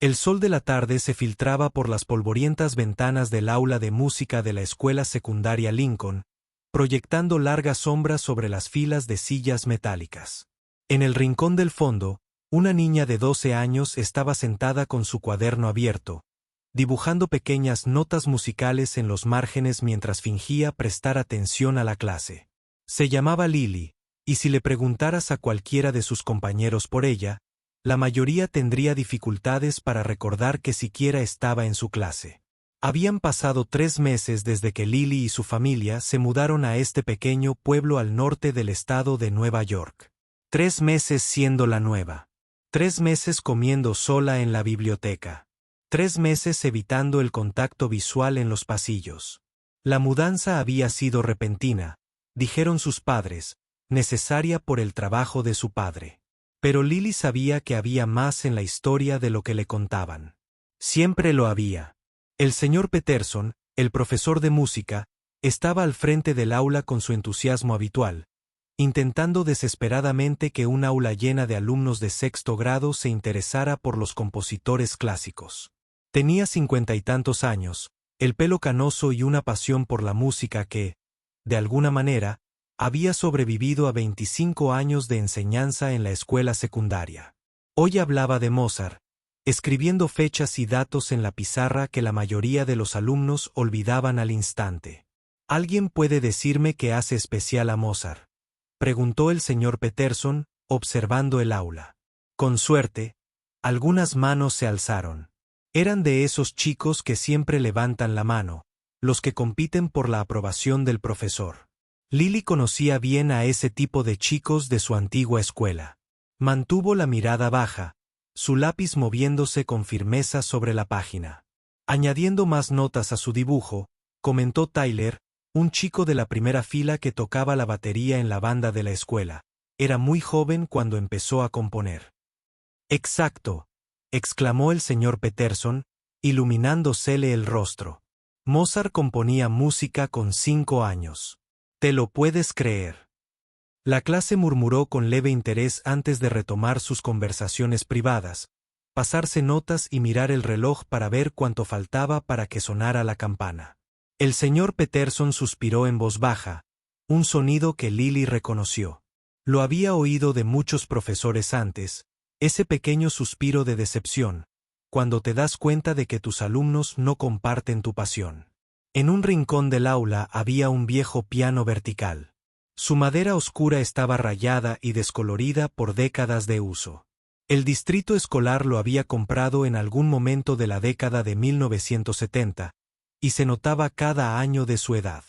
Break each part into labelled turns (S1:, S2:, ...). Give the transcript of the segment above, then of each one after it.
S1: El sol de la tarde se filtraba por las polvorientas ventanas del aula de música de la escuela secundaria Lincoln, proyectando largas sombras sobre las filas de sillas metálicas. En el rincón del fondo, una niña de 12 años estaba sentada con su cuaderno abierto, dibujando pequeñas notas musicales en los márgenes mientras fingía prestar atención a la clase. Se llamaba Lily, y si le preguntaras a cualquiera de sus compañeros por ella, la mayoría tendría dificultades para recordar que siquiera estaba en su clase. Habían pasado 3 meses desde que Lily y su familia se mudaron a este pequeño pueblo al norte del estado de Nueva York. 3 meses siendo la nueva. 3 meses comiendo sola en la biblioteca. 3 meses evitando el contacto visual en los pasillos. La mudanza había sido repentina, dijeron sus padres, necesaria por el trabajo de su padre. Pero Lily sabía que había más en la historia de lo que le contaban. Siempre lo había. El señor Peterson, el profesor de música, estaba al frente del aula con su entusiasmo habitual, intentando desesperadamente que un aula llena de alumnos de 6º grado se interesara por los compositores clásicos. Tenía 50 y tantos años, el pelo canoso y una pasión por la música que, de alguna manera, había sobrevivido a 25 años de enseñanza en la escuela secundaria. Hoy hablaba de Mozart, escribiendo fechas y datos en la pizarra que la mayoría de los alumnos olvidaban al instante. ¿Alguien puede decirme qué hace especial a Mozart?, preguntó el señor Peterson, observando el aula. Con suerte, algunas manos se alzaron. Eran de esos chicos que siempre levantan la mano, los que compiten por la aprobación del profesor. Lily conocía bien a ese tipo de chicos de su antigua escuela. Mantuvo la mirada baja, su lápiz moviéndose con firmeza sobre la página. Añadiendo más notas a su dibujo, comentó Tyler, un chico de la primera fila que tocaba la batería en la banda de la escuela. Era muy joven cuando empezó a componer. «Exacto», exclamó el señor Peterson, iluminándosele el rostro. Mozart componía música con 5 años. ¿Te lo puedes creer? La clase murmuró con leve interés antes de retomar sus conversaciones privadas, pasarse notas y mirar el reloj para ver cuánto faltaba para que sonara la campana. El señor Peterson suspiró en voz baja, un sonido que Lily reconoció. Lo había oído de muchos profesores antes, ese pequeño suspiro de decepción, cuando te das cuenta de que tus alumnos no comparten tu pasión. En un rincón del aula había un viejo piano vertical. Su madera oscura estaba rayada y descolorida por décadas de uso. El distrito escolar lo había comprado en algún momento de la década de 1970, y se notaba cada año de su edad.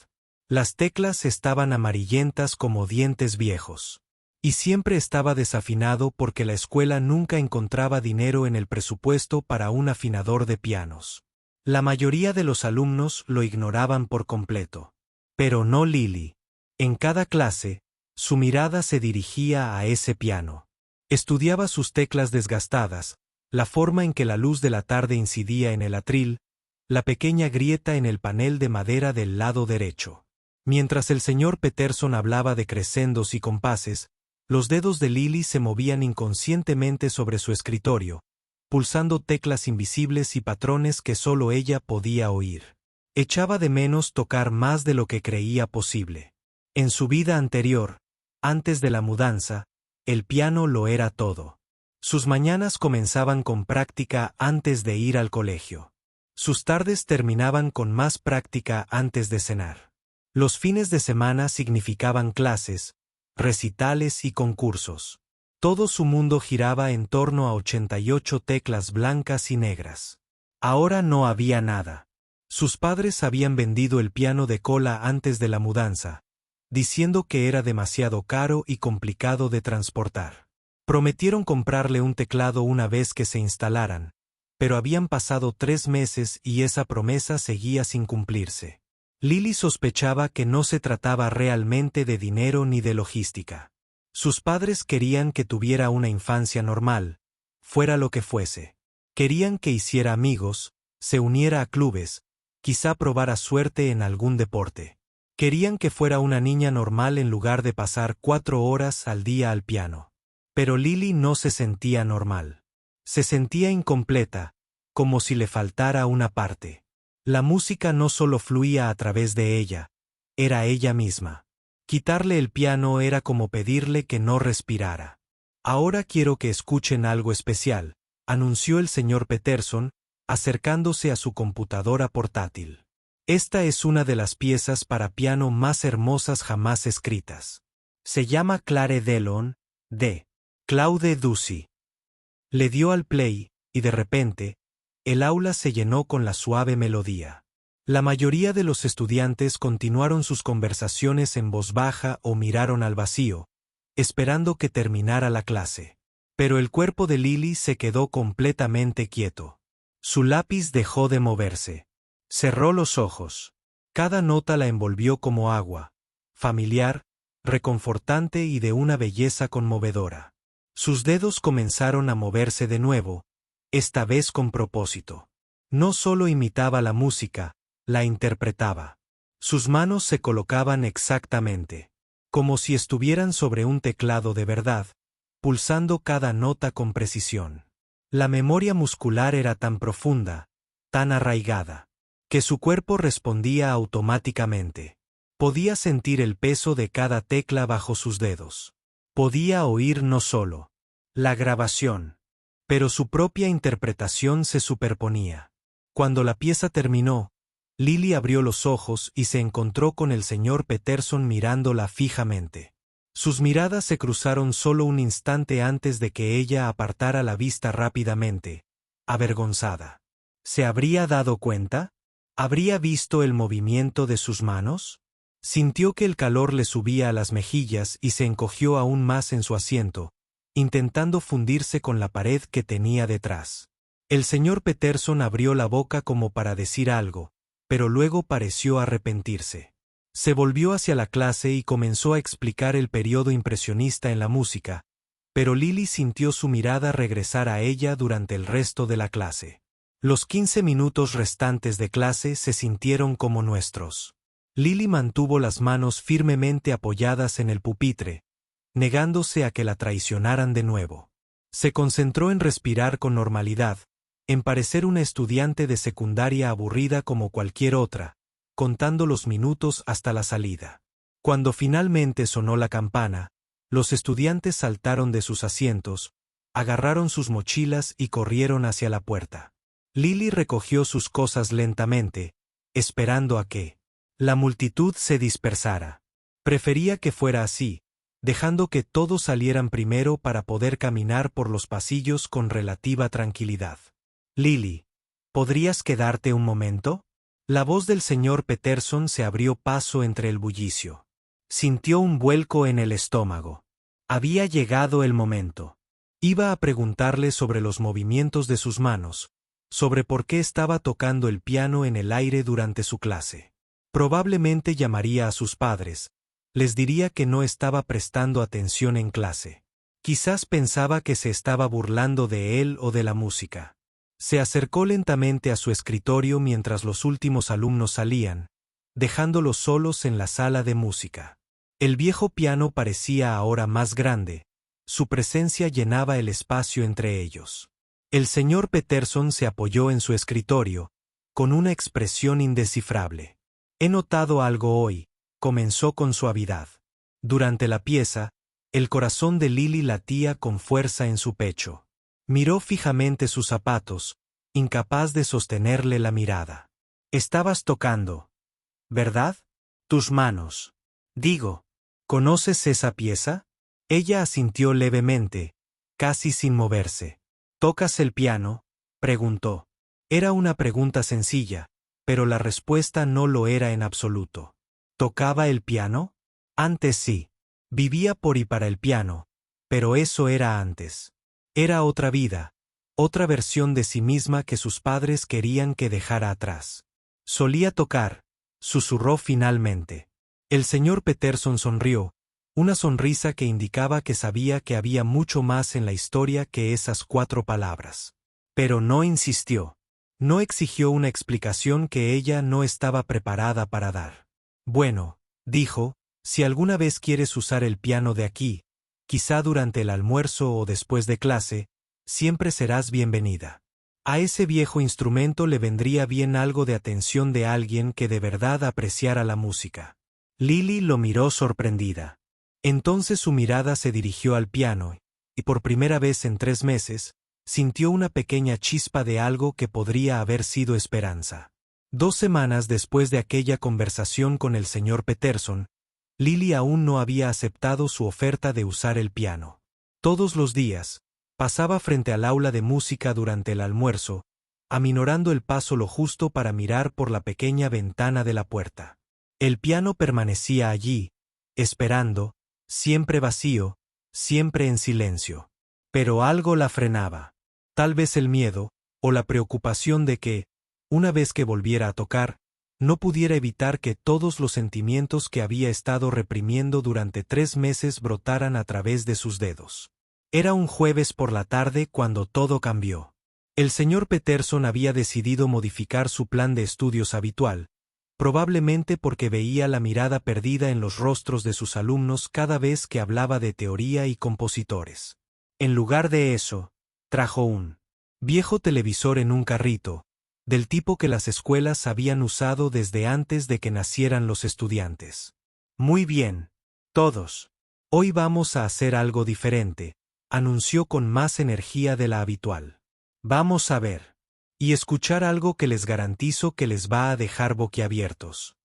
S1: Las teclas estaban amarillentas como dientes viejos. Y siempre estaba desafinado porque la escuela nunca encontraba dinero en el presupuesto para un afinador de pianos. La mayoría de los alumnos lo ignoraban por completo. Pero no Lily. En cada clase, su mirada se dirigía a ese piano. Estudiaba sus teclas desgastadas, la forma en que la luz de la tarde incidía en el atril, la pequeña grieta en el panel de madera del lado derecho. Mientras el señor Peterson hablaba de crescendos y compases, los dedos de Lily se movían inconscientemente sobre su escritorio, pulsando teclas invisibles y patrones que solo ella podía oír. Echaba de menos tocar más de lo que creía posible. En su vida anterior, antes de la mudanza, el piano lo era todo. Sus mañanas comenzaban con práctica antes de ir al colegio. Sus tardes terminaban con más práctica antes de cenar. Los fines de semana significaban clases, recitales y concursos. Todo su mundo giraba en torno a 88 teclas blancas y negras. Ahora no había nada. Sus padres habían vendido el piano de cola antes de la mudanza, diciendo que era demasiado caro y complicado de transportar. Prometieron comprarle un teclado una vez que se instalaran, pero habían pasado 3 meses y esa promesa seguía sin cumplirse. Lily sospechaba que no se trataba realmente de dinero ni de logística. Sus padres querían que tuviera una infancia normal, fuera lo que fuese. Querían que hiciera amigos, se uniera a clubes, quizá probara suerte en algún deporte. Querían que fuera una niña normal en lugar de pasar 4 horas al día al piano. Pero Lily no se sentía normal. Se sentía incompleta, como si le faltara una parte. La música no solo fluía a través de ella, era ella misma. Quitarle el piano era como pedirle que no respirara. Ahora quiero que escuchen algo especial, anunció el señor Peterson, acercándose a su computadora portátil. Esta es una de las piezas para piano más hermosas jamás escritas. Se llama Clare Delon, de Claude Debussy. Le dio al play, y de repente, el aula se llenó con la suave melodía. La mayoría de los estudiantes continuaron sus conversaciones en voz baja o miraron al vacío, esperando que terminara la clase. Pero el cuerpo de Lily se quedó completamente quieto. Su lápiz dejó de moverse. Cerró los ojos. Cada nota la envolvió como agua, familiar, reconfortante y de una belleza conmovedora. Sus dedos comenzaron a moverse de nuevo, esta vez con propósito. No solo imitaba la música, la interpretaba. Sus manos se colocaban exactamente, como si estuvieran sobre un teclado de verdad, pulsando cada nota con precisión. La memoria muscular era tan profunda, tan arraigada, que su cuerpo respondía automáticamente. Podía sentir el peso de cada tecla bajo sus dedos. Podía oír no solo la grabación, pero su propia interpretación se superponía. Cuando la pieza terminó, Lily abrió los ojos y se encontró con el señor Peterson mirándola fijamente. Sus miradas se cruzaron solo un instante antes de que ella apartara la vista rápidamente, avergonzada. ¿Se habría dado cuenta? ¿Habría visto el movimiento de sus manos? Sintió que el calor le subía a las mejillas y se encogió aún más en su asiento, intentando fundirse con la pared que tenía detrás. El señor Peterson abrió la boca como para decir algo, pero luego pareció arrepentirse. Se volvió hacia la clase y comenzó a explicar el periodo impresionista en la música, pero Lily sintió su mirada regresar a ella durante el resto de la clase. Los 15 minutos restantes de clase se sintieron como nuestros. Lily mantuvo las manos firmemente apoyadas en el pupitre, negándose a que la traicionaran de nuevo. Se concentró en respirar con normalidad, en parecer una estudiante de secundaria aburrida como cualquier otra, contando los minutos hasta la salida. Cuando finalmente sonó la campana, los estudiantes saltaron de sus asientos, agarraron sus mochilas y corrieron hacia la puerta. Lily recogió sus cosas lentamente, esperando a que la multitud se dispersara. Prefería que fuera así, dejando que todos salieran primero para poder caminar por los pasillos con relativa tranquilidad. Lily, ¿podrías quedarte un momento? La voz del señor Peterson se abrió paso entre el bullicio. Sintió un vuelco en el estómago. Había llegado el momento. Iba a preguntarle sobre los movimientos de sus manos, sobre por qué estaba tocando el piano en el aire durante su clase. Probablemente llamaría a sus padres, les diría que no estaba prestando atención en clase. Quizás pensaba que se estaba burlando de él o de la música. Se acercó lentamente a su escritorio mientras los últimos alumnos salían, dejándolos solos en la sala de música. El viejo piano parecía ahora más grande, su presencia llenaba el espacio entre ellos. El señor Peterson se apoyó en su escritorio, con una expresión indescifrable. He notado algo hoy, comenzó con suavidad. Durante la pieza, el corazón de Lily latía con fuerza en su pecho. Miró fijamente sus zapatos, incapaz de sostenerle la mirada. Estabas tocando, ¿verdad? Tus manos. Digo, ¿conoces esa pieza? Ella asintió levemente, casi sin moverse. ¿Tocas el piano?, preguntó. Era una pregunta sencilla, pero la respuesta no lo era en absoluto. ¿Tocaba el piano? Antes sí. Vivía por y para el piano, pero eso era antes. Era otra vida, otra versión de sí misma que sus padres querían que dejara atrás. Solía tocar, susurró finalmente. El señor Peterson sonrió, una sonrisa que indicaba que sabía que había mucho más en la historia que esas 4 palabras. Pero no insistió. No exigió una explicación que ella no estaba preparada para dar. Bueno, dijo, si alguna vez quieres usar el piano de aquí, quizá durante el almuerzo o después de clase, siempre serás bienvenida. A ese viejo instrumento le vendría bien algo de atención de alguien que de verdad apreciara la música. Lily lo miró sorprendida. Entonces su mirada se dirigió al piano, y por primera vez en 3 meses, sintió una pequeña chispa de algo que podría haber sido esperanza. 2 semanas después de aquella conversación con el señor Peterson, Lily aún no había aceptado su oferta de usar el piano. Todos los días, pasaba frente al aula de música durante el almuerzo, aminorando el paso lo justo para mirar por la pequeña ventana de la puerta. El piano permanecía allí, esperando, siempre vacío, siempre en silencio. Pero algo la frenaba. Tal vez el miedo, o la preocupación de que, una vez que volviera a tocar, no pudiera evitar que todos los sentimientos que había estado reprimiendo durante 3 meses brotaran a través de sus dedos. Era un jueves por la tarde cuando todo cambió. El señor Peterson había decidido modificar su plan de estudios habitual, probablemente porque veía la mirada perdida en los rostros de sus alumnos cada vez que hablaba de teoría y compositores. En lugar de eso, trajo un viejo televisor en un carrito, del tipo que las escuelas habían usado desde antes de que nacieran los estudiantes. Muy bien, todos. Hoy vamos a hacer algo diferente, anunció con más energía de la habitual. Vamos a ver. Y escuchar algo que les garantizo que les va a dejar boquiabiertos.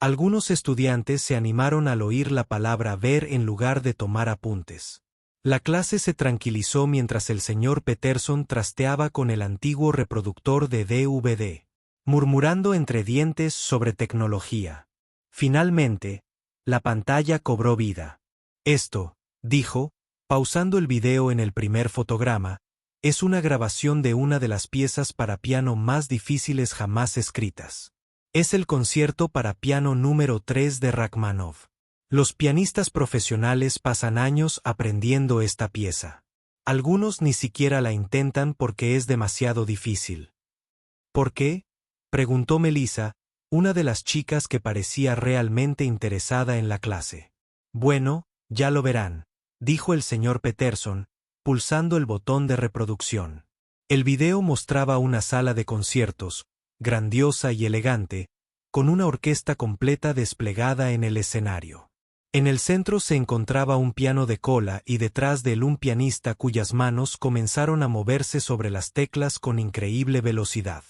S1: Algunos estudiantes se animaron al oír la palabra ver en lugar de tomar apuntes. La clase se tranquilizó mientras el señor Peterson trasteaba con el antiguo reproductor de DVD, murmurando entre dientes sobre tecnología. Finalmente, la pantalla cobró vida. Esto, dijo, pausando el video en el primer fotograma, es una grabación de una de las piezas para piano más difíciles jamás escritas. Es el concierto para piano número 3 de Rachmaninoff. Los pianistas profesionales pasan años aprendiendo esta pieza. Algunos ni siquiera la intentan porque es demasiado difícil. ¿Por qué?, preguntó Melissa, una de las chicas que parecía realmente interesada en la clase. Bueno, ya lo verán, dijo el señor Peterson, pulsando el botón de reproducción. El video mostraba una sala de conciertos, grandiosa y elegante, con una orquesta completa desplegada en el escenario. En el centro se encontraba un piano de cola y detrás de él un pianista cuyas manos comenzaron a moverse sobre las teclas con increíble velocidad.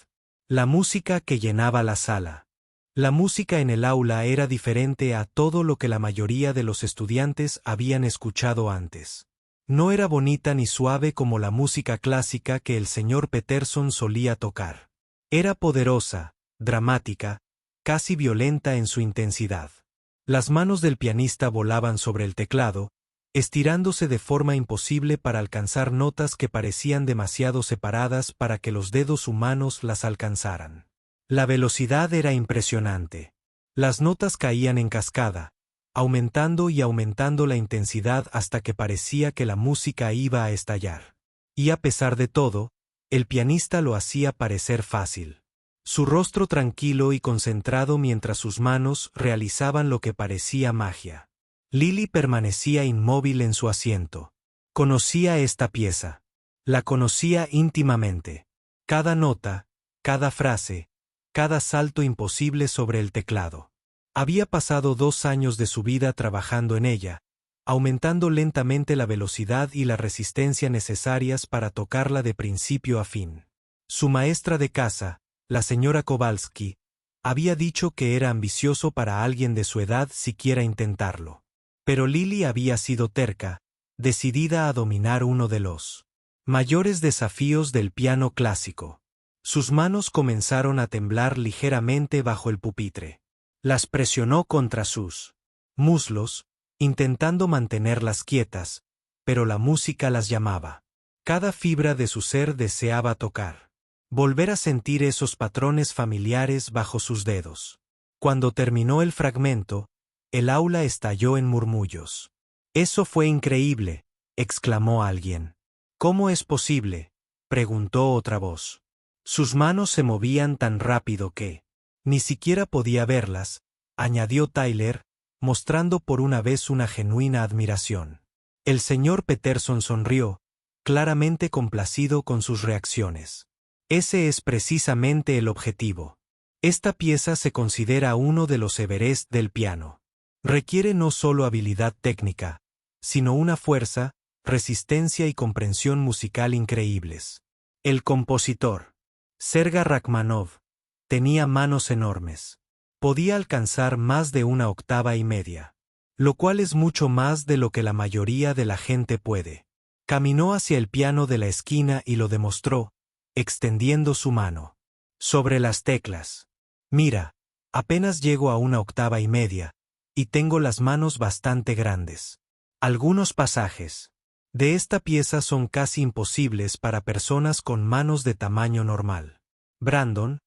S1: La música que llenaba la sala. La música en el aula era diferente a todo lo que la mayoría de los estudiantes habían escuchado antes. No era bonita ni suave como la música clásica que el señor Peterson solía tocar. Era poderosa, dramática, casi violenta en su intensidad. Las manos del pianista volaban sobre el teclado, estirándose de forma imposible para alcanzar notas que parecían demasiado separadas para que los dedos humanos las alcanzaran. La velocidad era impresionante. Las notas caían en cascada, aumentando y aumentando la intensidad hasta que parecía que la música iba a estallar. Y a pesar de todo, el pianista lo hacía parecer fácil. Su rostro tranquilo y concentrado mientras sus manos realizaban lo que parecía magia. Lily permanecía inmóvil en su asiento. Conocía esta pieza. La conocía íntimamente. Cada nota, cada frase, cada salto imposible sobre el teclado. Había pasado 2 años de su vida trabajando en ella, aumentando lentamente la velocidad y la resistencia necesarias para tocarla de principio a fin. Su maestra de casa, la señora Kowalski, había dicho que era ambicioso para alguien de su edad siquiera intentarlo. Pero Lily había sido terca, decidida a dominar uno de los mayores desafíos del piano clásico. Sus manos comenzaron a temblar ligeramente bajo el pupitre. Las presionó contra sus muslos, intentando mantenerlas quietas, pero la música las llamaba. Cada fibra de su ser deseaba tocar. Volver a sentir esos patrones familiares bajo sus dedos. Cuando terminó el fragmento, el aula estalló en murmullos. «Eso fue increíble», exclamó alguien. «¿Cómo es posible?», preguntó otra voz. Sus manos se movían tan rápido que ni siquiera podía verlas, añadió Tyler, mostrando por una vez una genuina admiración. El señor Peterson sonrió, claramente complacido con sus reacciones. Ese es precisamente el objetivo. Esta pieza se considera uno de los Everest del piano. Requiere no solo habilidad técnica, sino una fuerza, resistencia y comprensión musical increíbles. El compositor, Sergei Rachmaninoff, tenía manos enormes. Podía alcanzar más de 1,5 octavas, lo cual es mucho más de lo que la mayoría de la gente puede. Caminó hacia el piano de la esquina y lo demostró, extendiendo su mano sobre las teclas. Mira, apenas llego a 1,5 octavas, y tengo las manos bastante grandes. Algunos pasajes de esta pieza son casi imposibles para personas con manos de tamaño normal. Brandon,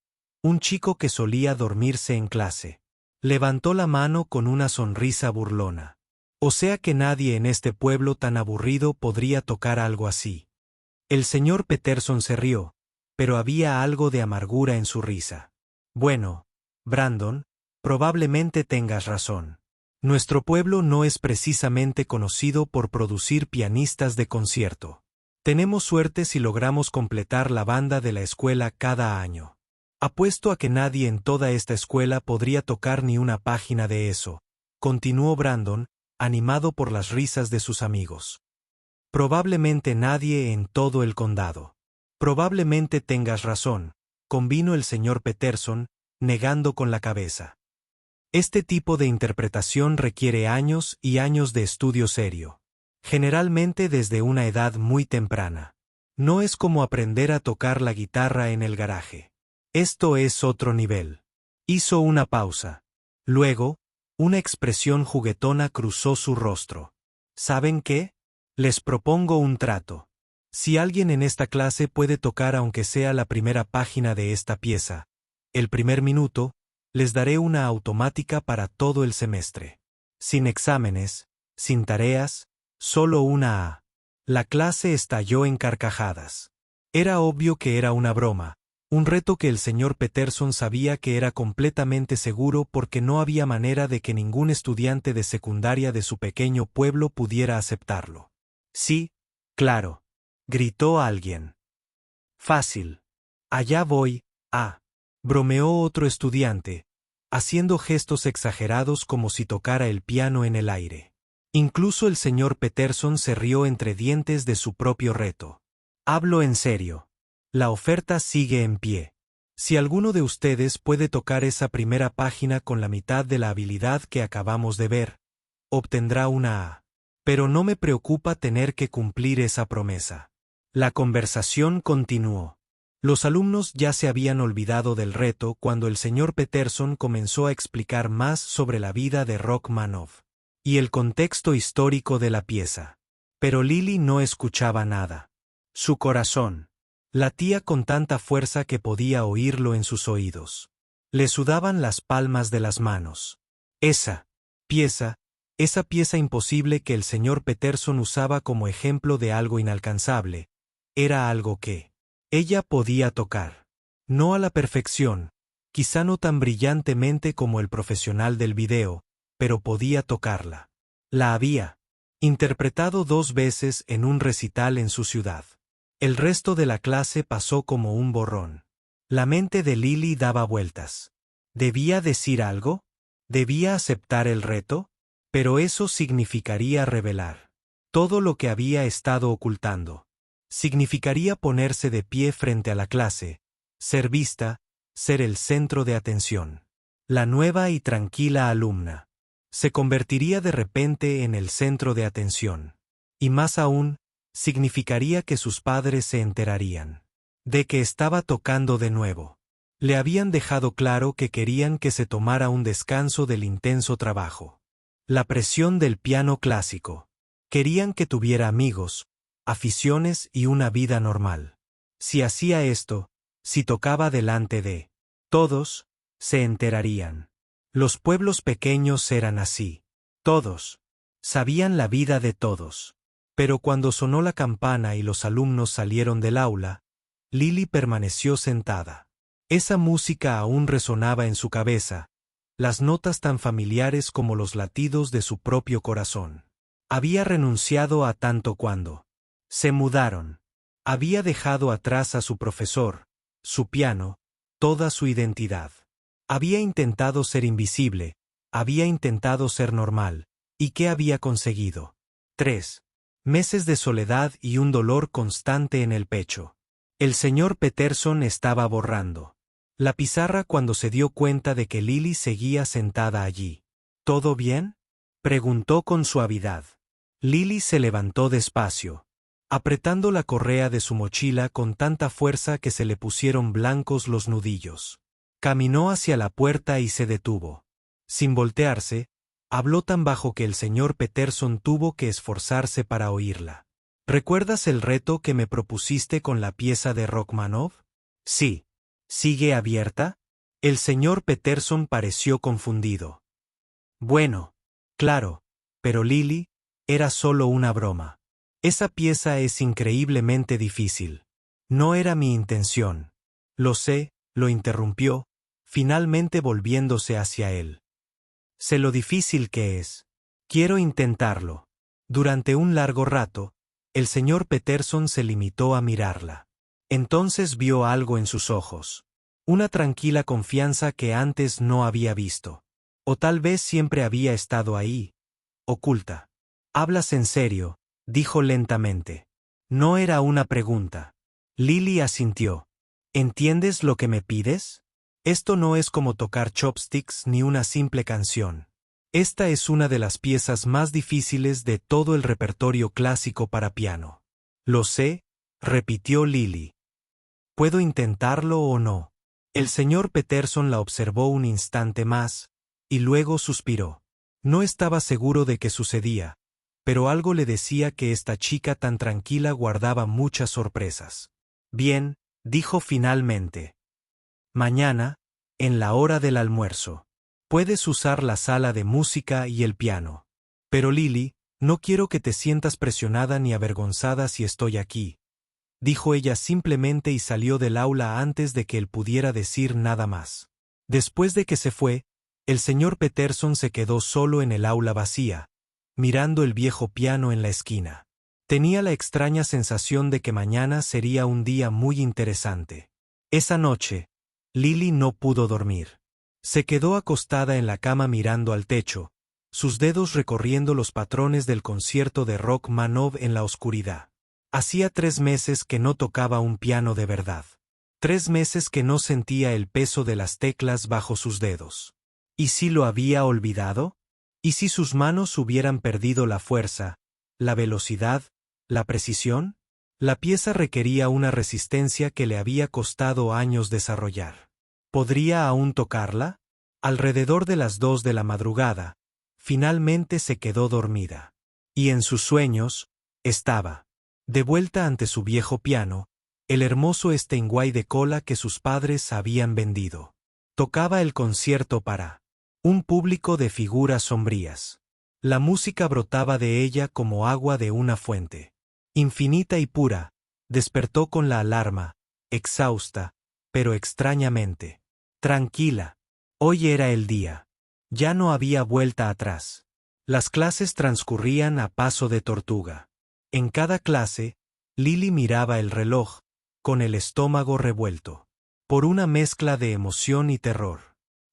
S1: un chico que solía dormirse en clase, levantó la mano con una sonrisa burlona. O sea que nadie en este pueblo tan aburrido podría tocar algo así. El señor Peterson se rió, pero había algo de amargura en su risa. Bueno, Brandon, probablemente tengas razón. Nuestro pueblo no es precisamente conocido por producir pianistas de concierto. Tenemos suerte si logramos completar la banda de la escuela cada año. Apuesto a que nadie en toda esta escuela podría tocar ni una página de eso, continuó Brandon, animado por las risas de sus amigos. Probablemente nadie en todo el condado. Probablemente tengas razón, convino el señor Peterson, negando con la cabeza. Este tipo de interpretación requiere años y años de estudio serio. Generalmente desde una edad muy temprana. No es como aprender a tocar la guitarra en el garaje. Esto es otro nivel. Hizo una pausa. Luego, una expresión juguetona cruzó su rostro. ¿Saben qué? Les propongo un trato. Si alguien en esta clase puede tocar aunque sea la primera página de esta pieza, el primer minuto, les daré una automática para todo el semestre. Sin exámenes, sin tareas, solo una A. La clase estalló en carcajadas. Era obvio que era una broma, un reto que el señor Peterson sabía que era completamente seguro porque no había manera de que ningún estudiante de secundaria de su pequeño pueblo pudiera aceptarlo. Sí, claro, gritó alguien. Fácil. Allá voy, bromeó otro estudiante, haciendo gestos exagerados como si tocara el piano en el aire. Incluso el señor Peterson se rió entre dientes de su propio reto. Hablo en serio. La oferta sigue en pie. Si alguno de ustedes puede tocar esa primera página con la mitad de la habilidad que acabamos de ver, obtendrá una A. Pero no me preocupa tener que cumplir esa promesa. La conversación continuó. Los alumnos ya se habían olvidado del reto cuando el señor Peterson comenzó a explicar más sobre la vida de Rachmaninoff y el contexto histórico de la pieza. Pero Lily no escuchaba nada. Su corazón latía con tanta fuerza que podía oírlo en sus oídos. Le sudaban las palmas de las manos. Esa pieza imposible que el señor Peterson usaba como ejemplo de algo inalcanzable, era algo que ella podía tocar. No a la perfección, quizá no tan brillantemente como el profesional del video, pero podía tocarla. La había interpretado 2 veces en un recital en su ciudad. El resto de la clase pasó como un borrón. La mente de Lily daba vueltas. ¿Debía decir algo? ¿Debía aceptar el reto? Pero eso significaría revelar todo lo que había estado ocultando. Significaría ponerse de pie frente a la clase, ser vista, ser el centro de atención. La nueva y tranquila alumna se convertiría de repente en el centro de atención. Y más aún, significaría que sus padres se enterarían de que estaba tocando de nuevo. Le habían dejado claro que querían que se tomara un descanso del intenso trabajo. La presión del piano clásico. Querían que tuviera amigos, aficiones y una vida normal. Si hacía esto, si tocaba delante de todos, se enterarían. Los pueblos pequeños eran así. Todos sabían la vida de todos. Pero cuando sonó la campana y los alumnos salieron del aula, Lily permaneció sentada. Esa música aún resonaba en su cabeza, las notas tan familiares como los latidos de su propio corazón. Había renunciado a tanto cuando se mudaron. Había dejado atrás a su profesor, su piano, toda su identidad. Había intentado ser invisible, había intentado ser normal, ¿y qué había conseguido? 3 meses de soledad y un dolor constante en el pecho. El señor Peterson estaba borrando la pizarra cuando se dio cuenta de que Lily seguía sentada allí. ¿Todo bien?, preguntó con suavidad. Lily se levantó despacio, apretando la correa de su mochila con tanta fuerza que se le pusieron blancos los nudillos. Caminó hacia la puerta y se detuvo. Sin voltearse, habló tan bajo que el señor Peterson tuvo que esforzarse para oírla. ¿Recuerdas el reto que me propusiste con la pieza de Rachmaninoff? Sí. ¿Sigue abierta? El señor Peterson pareció confundido. Bueno, claro, pero Lily, era solo una broma. Esa pieza es increíblemente difícil. No era mi intención. Lo sé, lo interrumpió, finalmente volviéndose hacia él. Sé lo difícil que es. Quiero intentarlo. Durante un largo rato, el señor Peterson se limitó a mirarla. Entonces vio algo en sus ojos. Una tranquila confianza que antes no había visto. O tal vez siempre había estado ahí, oculta. «¿Hablas en serio?», dijo lentamente. No era una pregunta. Lily asintió. «¿Entiendes lo que me pides? Esto no es como tocar chopsticks ni una simple canción. Esta es una de las piezas más difíciles de todo el repertorio clásico para piano». «Lo sé», repitió Lily. «¿Puedo intentarlo o no?». El señor Peterson la observó un instante más, y luego suspiró. No estaba seguro de qué sucedía, pero algo le decía que esta chica tan tranquila guardaba muchas sorpresas. «Bien», dijo finalmente. «Mañana, en la hora del almuerzo. Puedes usar la sala de música y el piano. Pero Lily, no quiero que te sientas presionada ni avergonzada si estoy aquí», dijo ella simplemente y salió del aula antes de que él pudiera decir nada más. Después de que se fue, el señor Peterson se quedó solo en el aula vacía, mirando el viejo piano en la esquina. Tenía la extraña sensación de que mañana sería un día muy interesante. Esa noche, Lily no pudo dormir. Se quedó acostada en la cama mirando al techo, sus dedos recorriendo los patrones del concierto de Rachmaninoff en la oscuridad. Hacía 3 meses que no tocaba un piano de verdad. 3 meses que no sentía el peso de las teclas bajo sus dedos. ¿Y si lo había olvidado? ¿Y si sus manos hubieran perdido la fuerza, la velocidad, la precisión? La pieza requería una resistencia que le había costado años desarrollar. ¿Podría aún tocarla? Alrededor de las 2 de la madrugada, finalmente se quedó dormida. Y en sus sueños, estaba de vuelta ante su viejo piano, el hermoso Steinway de cola que sus padres habían vendido. Tocaba el concierto para un público de figuras sombrías. La música brotaba de ella como agua de una fuente. Infinita y pura, despertó con la alarma, exhausta, pero extrañamente tranquila. Hoy era el día. Ya no había vuelta atrás. Las clases transcurrían a paso de tortuga. En cada clase, Lily miraba el reloj, con el estómago revuelto, por una mezcla de emoción y terror.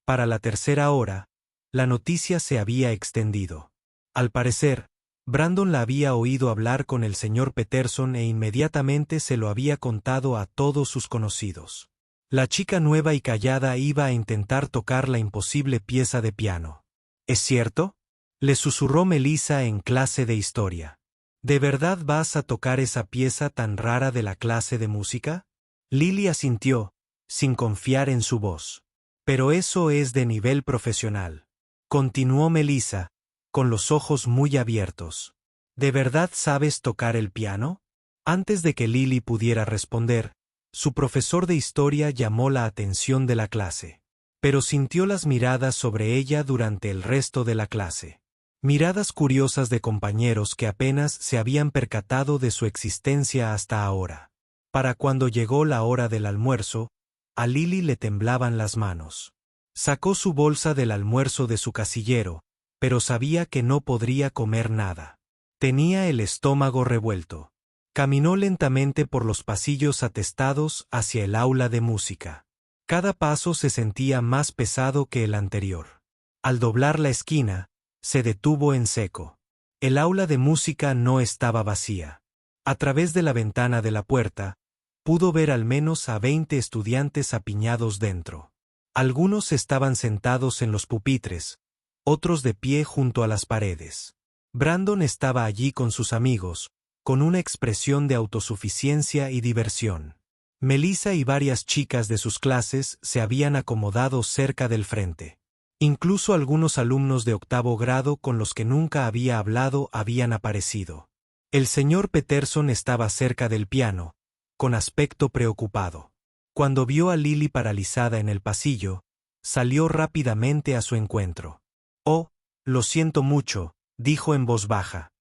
S1: Para la tercera hora, la noticia se había extendido. Al parecer, Brandon la había oído hablar con el señor Peterson e inmediatamente se lo había contado a todos sus conocidos. La chica nueva y callada iba a intentar tocar la imposible pieza de piano. ¿Es cierto?, le susurró Melissa en clase de historia. ¿De verdad vas a tocar esa pieza tan rara de la clase de música? Lily asintió, sin confiar en su voz. Pero eso es de nivel profesional. Continuó Melissa, con los ojos muy abiertos. ¿De verdad sabes tocar el piano? Antes de que Lily pudiera responder, su profesor de historia llamó la atención de la clase. Pero sintió las miradas sobre ella durante el resto de la clase. Miradas curiosas de compañeros que apenas se habían percatado de su existencia hasta ahora. Para cuando llegó la hora del almuerzo, a Lily le temblaban las manos. Sacó su bolsa del almuerzo de su casillero, pero sabía que no podría comer nada. Tenía el estómago revuelto. Caminó lentamente por los pasillos atestados hacia el aula de música. Cada paso se sentía más pesado que el anterior. Al doblar la esquina, se detuvo en seco. El aula de música no estaba vacía. A través de la ventana de la puerta, pudo ver al menos a 20 estudiantes apiñados dentro. Algunos estaban sentados en los pupitres, otros de pie junto a las paredes. Brandon estaba allí con sus amigos, con una expresión de autosuficiencia y diversión. Melissa y varias chicas de sus clases se habían acomodado cerca del frente. Incluso algunos alumnos de 8º grado con los que nunca había hablado habían aparecido. El señor Peterson estaba cerca del piano, con aspecto preocupado. Cuando vio a Lily paralizada en el pasillo, salió rápidamente a su encuentro. «Oh, lo siento mucho», dijo en voz baja.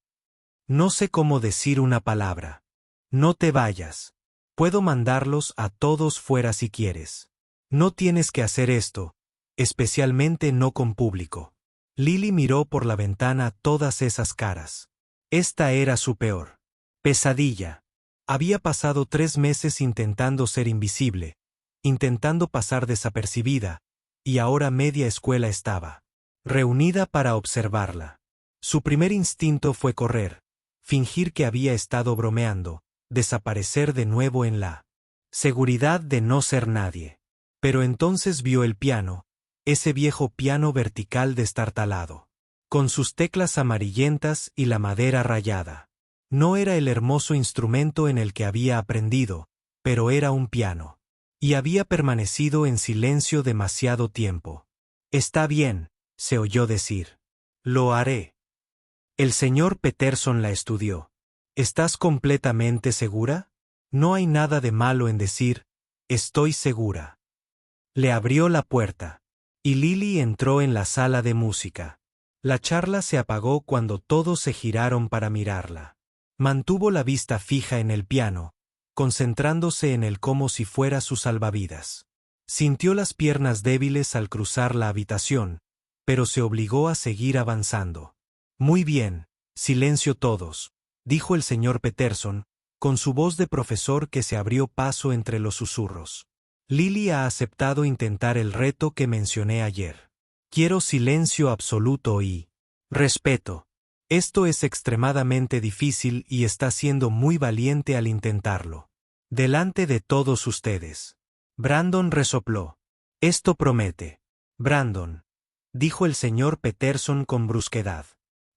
S1: «No sé cómo decir una palabra. No te vayas. Puedo mandarlos a todos fuera si quieres. No tienes que hacer esto, especialmente no con público». Lily miró por la ventana todas esas caras. Esta era su peor pesadilla. Había pasado 3 meses intentando ser invisible, intentando pasar desapercibida, y ahora media escuela estaba reunida para observarla. Su primer instinto fue correr, fingir que había estado bromeando, desaparecer de nuevo en la seguridad de no ser nadie. Pero entonces vio el piano, ese viejo piano vertical destartalado, con sus teclas amarillentas y la madera rayada. No era el hermoso instrumento en el que había aprendido, pero era un piano. Y había permanecido en silencio demasiado tiempo. «Está bien», se oyó decir. «Lo haré». El señor Peterson la estudió. «¿Estás completamente segura? No hay nada de malo en decir, estoy segura». Le abrió la puerta. Y Lily entró en la sala de música. La charla se apagó cuando todos se giraron para mirarla. Mantuvo la vista fija en el piano, concentrándose en él como si fuera su salvavidas. Sintió las piernas débiles al cruzar la habitación, pero se obligó a seguir avanzando. «Muy bien, silencio todos», dijo el señor Peterson, con su voz de profesor que se abrió paso entre los susurros. «Lily ha aceptado intentar el reto que mencioné ayer. Quiero silencio absoluto y respeto. Esto es extremadamente difícil y está siendo muy valiente al intentarlo. Delante de todos ustedes». Brandon resopló. «Esto promete». «Brandon», dijo el señor Peterson con brusquedad.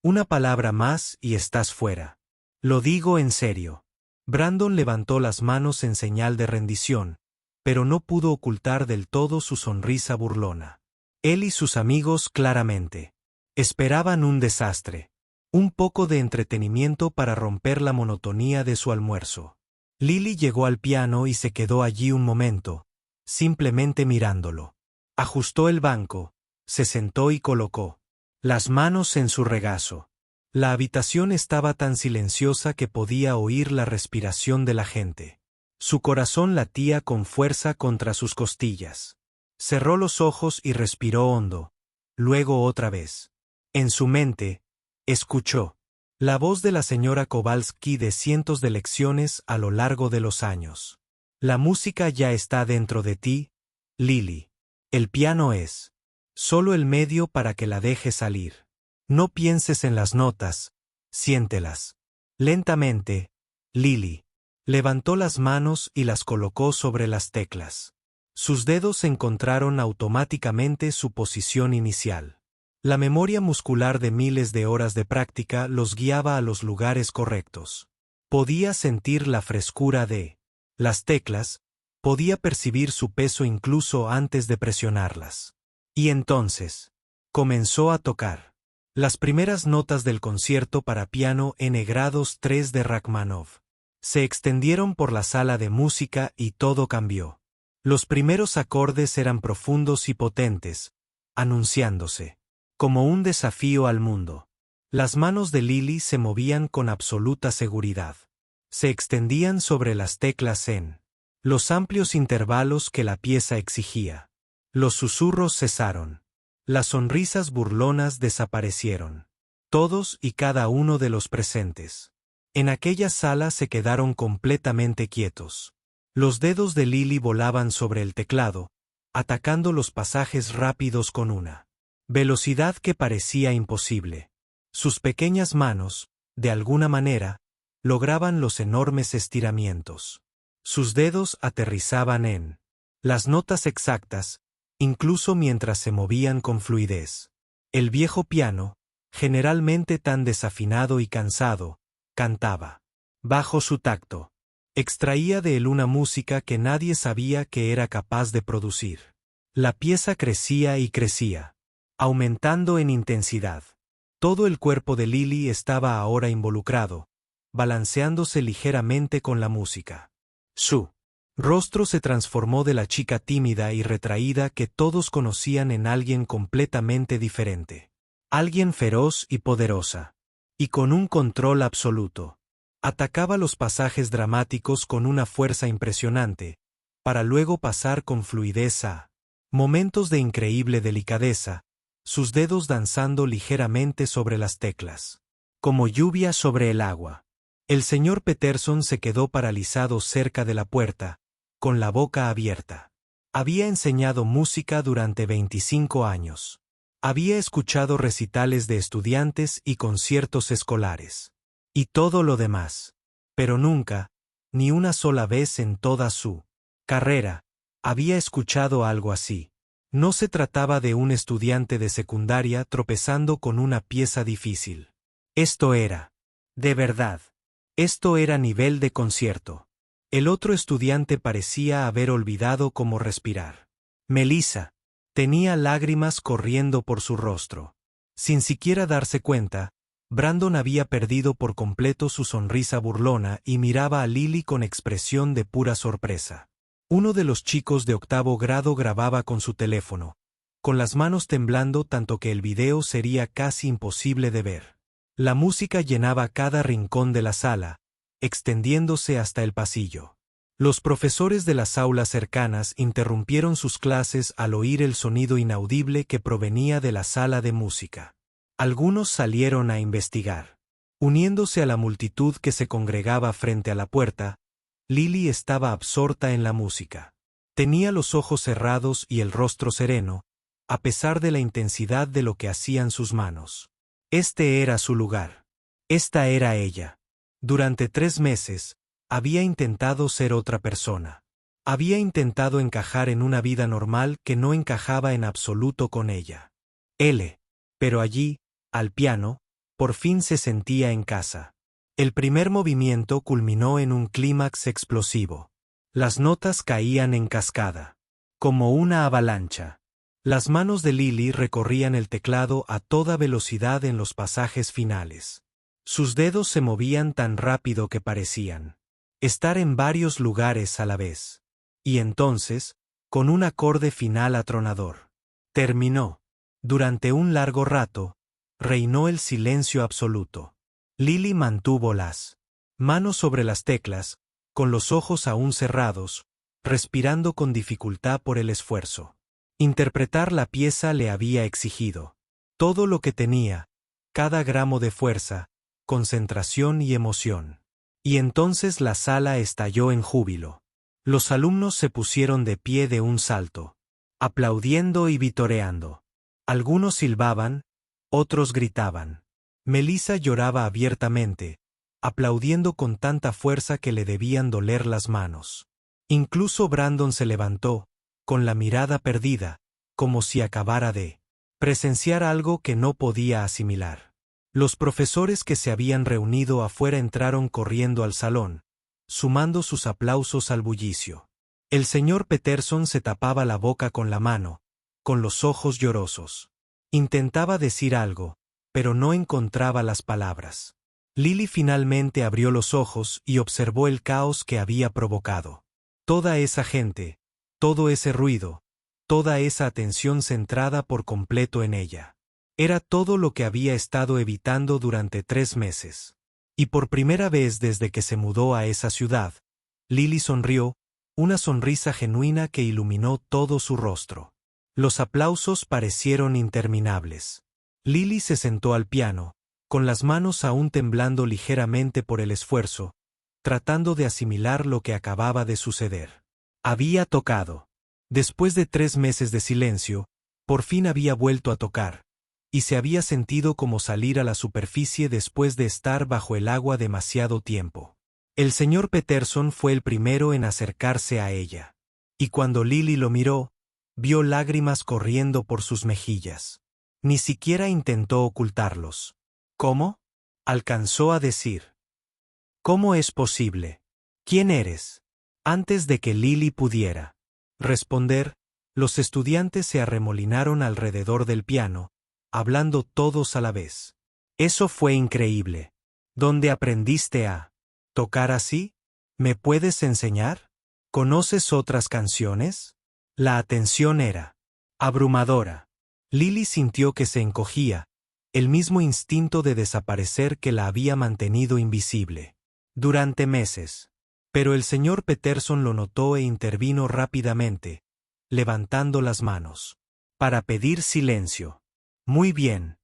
S1: «Una palabra más y estás fuera. Lo digo en serio». Brandon levantó las manos en señal de rendición, pero no pudo ocultar del todo su sonrisa burlona. Él y sus amigos claramente esperaban un desastre. Un poco de entretenimiento para romper la monotonía de su almuerzo. Lily llegó al piano y se quedó allí un momento, simplemente mirándolo. Ajustó el banco, se sentó y colocó las manos en su regazo. La habitación estaba tan silenciosa que podía oír la respiración de la gente. Su corazón latía con fuerza contra sus costillas. Cerró los ojos y respiró hondo. Luego otra vez. En su mente, escuchó la voz de la señora Kowalski de cientos de lecciones a lo largo de los años. «La música ya está dentro de ti, Lily. El piano es solo el medio para que la dejes salir. No pienses en las notas, siéntelas». Lentamente, Lily levantó las manos y las colocó sobre las teclas. Sus dedos encontraron automáticamente su posición inicial. La memoria muscular de miles de horas de práctica los guiaba a los lugares correctos. Podía sentir la frescura de las teclas, podía percibir su peso incluso antes de presionarlas. Y entonces, comenzó a tocar las primeras notas del concierto para piano en grados 3 de Rachmaninoff. Se extendieron por la sala de música y todo cambió. Los primeros acordes eran profundos y potentes, anunciándose como un desafío al mundo. Las manos de Lily se movían con absoluta seguridad. Se extendían sobre las teclas en los amplios intervalos que la pieza exigía. Los susurros cesaron. Las sonrisas burlonas desaparecieron. Todos y cada uno de los presentes En aquella sala se quedaron completamente quietos. Los dedos de Lily volaban sobre el teclado, atacando los pasajes rápidos con una velocidad que parecía imposible. Sus pequeñas manos, de alguna manera, lograban los enormes estiramientos. Sus dedos aterrizaban en las notas exactas, incluso mientras se movían con fluidez. El viejo piano, generalmente tan desafinado y cansado, cantaba bajo su tacto. Extraía de él una música que nadie sabía que era capaz de producir. La pieza crecía y crecía, aumentando en intensidad. Todo el cuerpo de Lily estaba ahora involucrado, balanceándose ligeramente con la música. Su rostro se transformó de la chica tímida y retraída que todos conocían en alguien completamente diferente. Alguien feroz y poderosa. Y con un control absoluto. Atacaba los pasajes dramáticos con una fuerza impresionante, para luego pasar con fluidez a momentos de increíble delicadeza, sus dedos danzando ligeramente sobre las teclas. Como lluvia sobre el agua. El señor Peterson se quedó paralizado cerca de la puerta, con la boca abierta. Había enseñado música durante 25 años. Había escuchado recitales de estudiantes y conciertos escolares. Y todo lo demás. Pero nunca, ni una sola vez en toda su carrera, había escuchado algo así. No se trataba de un estudiante de secundaria tropezando con una pieza difícil. Esto era, de verdad, esto era nivel de concierto. El otro estudiante parecía haber olvidado cómo respirar. Melissa tenía lágrimas corriendo por su rostro. Sin siquiera darse cuenta, Brandon había perdido por completo su sonrisa burlona y miraba a Lily con expresión de pura sorpresa. Uno de los chicos de 8º grado grababa con su teléfono, con las manos temblando tanto que el video sería casi imposible de ver. La música llenaba cada rincón de la sala, extendiéndose hasta el pasillo. Los profesores de las aulas cercanas interrumpieron sus clases al oír el sonido inaudible que provenía de la sala de música. Algunos salieron a investigar. Uniéndose a la multitud que se congregaba frente a la puerta, Lily estaba absorta en la música. Tenía los ojos cerrados y el rostro sereno, a pesar de la intensidad de lo que hacían sus manos. Este era su lugar. Esta era ella. Durante 3 meses, había intentado ser otra persona. Había intentado encajar en una vida normal que no encajaba en absoluto con ella. Pero allí, al piano, por fin se sentía en casa. El primer movimiento culminó en un clímax explosivo. Las notas caían en cascada, como una avalancha. Las manos de Lily recorrían el teclado a toda velocidad en los pasajes finales. Sus dedos se movían tan rápido que parecían estar en varios lugares a la vez. Y entonces, con un acorde final atronador, terminó. Durante un largo rato, reinó el silencio absoluto. Lily mantuvo las manos sobre las teclas, con los ojos aún cerrados, respirando con dificultad por el esfuerzo. Interpretar la pieza le había exigido todo lo que tenía, cada gramo de fuerza, concentración y emoción. Y entonces la sala estalló en júbilo. Los alumnos se pusieron de pie de un salto, aplaudiendo y vitoreando. Algunos silbaban, otros gritaban. Melissa lloraba abiertamente, aplaudiendo con tanta fuerza que le debían doler las manos. Incluso Brandon se levantó, con la mirada perdida, como si acabara de presenciar algo que no podía asimilar. Los profesores que se habían reunido afuera entraron corriendo al salón, sumando sus aplausos al bullicio. El señor Peterson se tapaba la boca con la mano, con los ojos llorosos. Intentaba decir algo, pero no encontraba las palabras. Lily finalmente abrió los ojos y observó el caos que había provocado. Toda esa gente, todo ese ruido, toda esa atención centrada por completo en ella. Era todo lo que había estado evitando durante 3 meses. Y por primera vez desde que se mudó a esa ciudad, Lily sonrió, una sonrisa genuina que iluminó todo su rostro. Los aplausos parecieron interminables. Lily se sentó al piano, con las manos aún temblando ligeramente por el esfuerzo, tratando de asimilar lo que acababa de suceder. Había tocado. Después de 3 meses de silencio, por fin había vuelto a tocar, y se había sentido como salir a la superficie después de estar bajo el agua demasiado tiempo. El señor Peterson fue el primero en acercarse a ella, y cuando Lily lo miró, vio lágrimas corriendo por sus mejillas. Ni siquiera intentó ocultarlos. ¿Cómo? Alcanzó a decir. ¿Cómo es posible? ¿Quién eres? Antes de que Lily pudiera responder, los estudiantes se arremolinaron alrededor del piano, hablando todos a la vez. Eso fue increíble. ¿Dónde aprendiste a tocar así? ¿Me puedes enseñar? ¿Conoces otras canciones? La atención era abrumadora. Lily sintió que se encogía, el mismo instinto de desaparecer que la había mantenido invisible durante meses. Pero el señor Peterson lo notó e intervino rápidamente, levantando las manos para pedir silencio. Muy bien,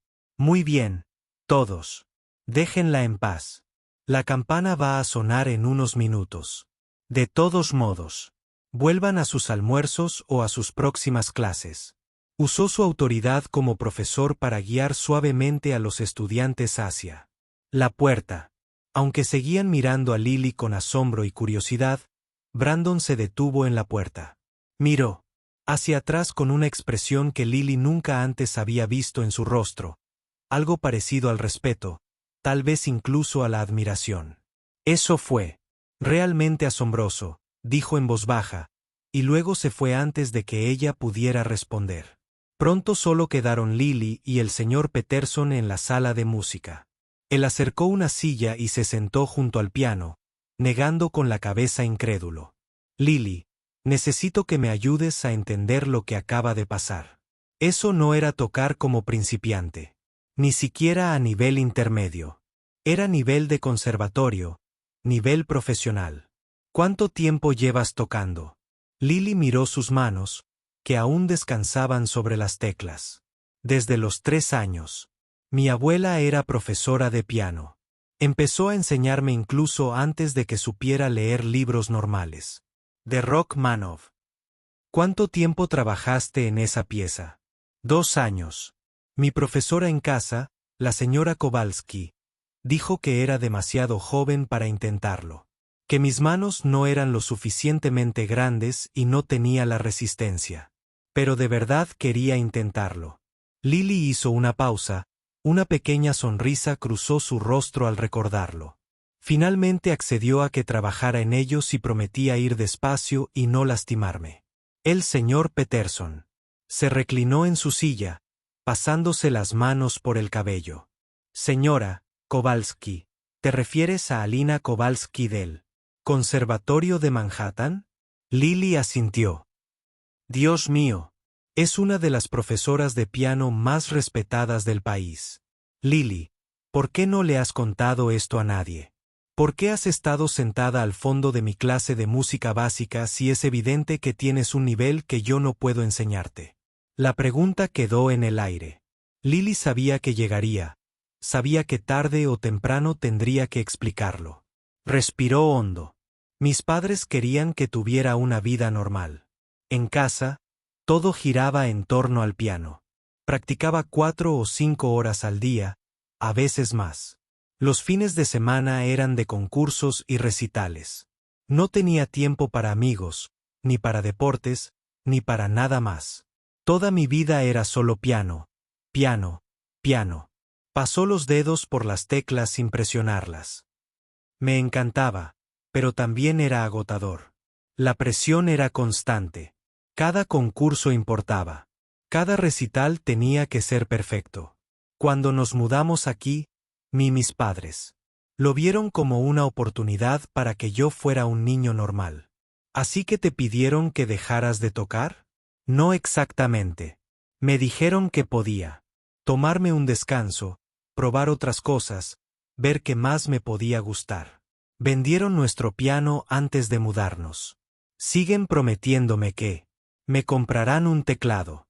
S1: todos. Déjenla en paz. La campana va a sonar en unos minutos. De todos modos, vuelvan a sus almuerzos o a sus próximas clases. Usó su autoridad como profesor para guiar suavemente a los estudiantes hacia la puerta. Aunque seguían mirando a Lily con asombro y curiosidad, Brandon se detuvo en la puerta. Miró hacia atrás con una expresión que Lily nunca antes había visto en su rostro, algo parecido al respeto, tal vez incluso a la admiración. Eso fue realmente asombroso, dijo en voz baja, y luego se fue antes de que ella pudiera responder. Pronto solo quedaron Lily y el señor Peterson en la sala de música. Él acercó una silla y se sentó junto al piano, negando con la cabeza incrédulo. Lily, necesito que me ayudes a entender lo que acaba de pasar. Eso no era tocar como principiante. Ni siquiera a nivel intermedio. Era nivel de conservatorio, nivel profesional. ¿Cuánto tiempo llevas tocando? Lily miró sus manos, que aún descansaban sobre las teclas. Desde los 3 años. Mi abuela era profesora de piano. Empezó a enseñarme incluso antes de que supiera leer libros normales. De Rachmaninoff. ¿Cuánto tiempo trabajaste en esa pieza? 2 años. Mi profesora en casa, la señora Kowalski, dijo que era demasiado joven para intentarlo. Que mis manos no eran lo suficientemente grandes y no tenía la resistencia. Pero de verdad quería intentarlo. Lily hizo una pausa. Una pequeña sonrisa cruzó su rostro al recordarlo. Finalmente accedió a que trabajara en ellos y prometía ir despacio y no lastimarme. El señor Peterson se reclinó en su silla, pasándose las manos por el cabello. Señora Kowalski, ¿te refieres a Alina Kowalski del Conservatorio de Manhattan? Lily asintió. Dios mío. Es una de las profesoras de piano más respetadas del país. Lily, ¿por qué no le has contado esto a nadie? ¿Por qué has estado sentada al fondo de mi clase de música básica si es evidente que tienes un nivel que yo no puedo enseñarte? La pregunta quedó en el aire. Lily sabía que llegaría. Sabía que tarde o temprano tendría que explicarlo. Respiró hondo. Mis padres querían que tuviera una vida normal. En casa, todo giraba en torno al piano. Practicaba 4 o 5 horas al día, a veces más. Los fines de semana eran de concursos y recitales. No tenía tiempo para amigos, ni para deportes, ni para nada más. Toda mi vida era solo piano, piano, piano. Pasó los dedos por las teclas sin presionarlas. Me encantaba, pero también era agotador. La presión era constante. Cada concurso importaba. Cada recital tenía que ser perfecto. Cuando nos mudamos aquí, mis padres lo vieron como una oportunidad para que yo fuera un niño normal. ¿Así que te pidieron que dejaras de tocar? No exactamente. Me dijeron que podía tomarme un descanso, probar otras cosas, ver qué más me podía gustar. Vendieron nuestro piano antes de mudarnos. Siguen prometiéndome que me comprarán un teclado.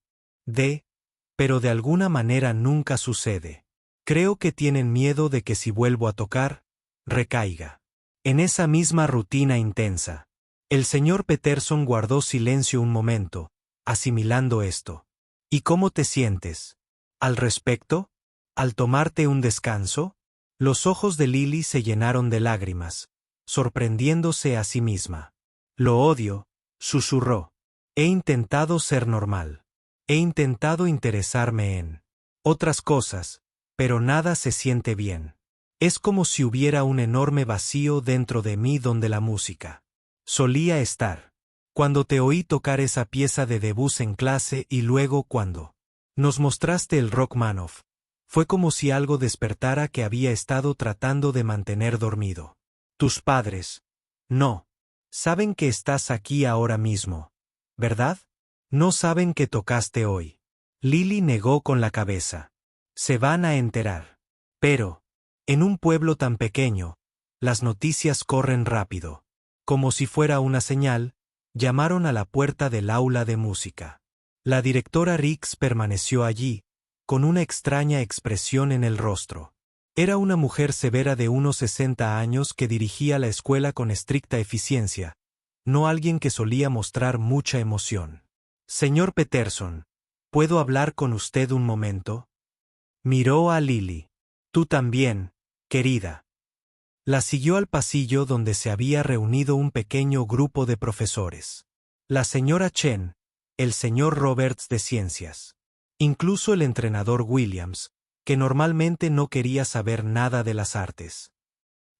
S1: Pero de alguna manera nunca sucede. Creo que tienen miedo de que si vuelvo a tocar, recaiga en esa misma rutina intensa. El señor Peterson guardó silencio un momento, asimilando esto. ¿Y cómo te sientes al respecto? ¿Al tomarte un descanso? Los ojos de Lily se llenaron de lágrimas, sorprendiéndose a sí misma. Lo odio, susurró. He intentado ser normal. He intentado interesarme en otras cosas, pero nada se siente bien. Es como si hubiera un enorme vacío dentro de mí donde la música solía estar. Cuando te oí tocar esa pieza de Debussy en clase y luego cuando nos mostraste el Rachmaninoff, fue como si algo despertara que había estado tratando de mantener dormido. Tus padres, no, saben que estás aquí ahora mismo, ¿verdad? No saben que tocaste hoy. Lily negó con la cabeza. Se van a enterar. Pero, en un pueblo tan pequeño, las noticias corren rápido. Como si fuera una señal, llamaron a la puerta del aula de música. La directora Rix permaneció allí, con una extraña expresión en el rostro. Era una mujer severa de unos 60 años que dirigía la escuela con estricta eficiencia, no alguien que solía mostrar mucha emoción. Señor Peterson, ¿puedo hablar con usted un momento? Miró a Lily. Tú también, querida. La siguió al pasillo donde se había reunido un pequeño grupo de profesores. La señora Chen, el señor Roberts de Ciencias. Incluso el entrenador Williams, que normalmente no quería saber nada de las artes.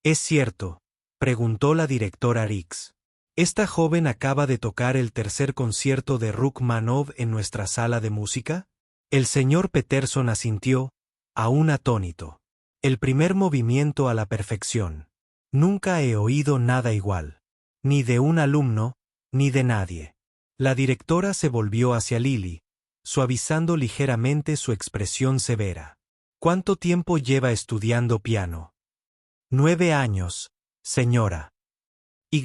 S1: ¿Es cierto?, preguntó la directora Rix. ¿Esta joven acaba de tocar el tercer concierto de Rachmaninoff en nuestra sala de música? El señor Peterson asintió, aún atónito. El primer movimiento a la perfección. Nunca he oído nada igual. Ni de un alumno, ni de nadie. La directora se volvió hacia Lily, suavizando ligeramente su expresión severa. ¿Cuánto tiempo lleva estudiando piano? 9 años, señora. Y.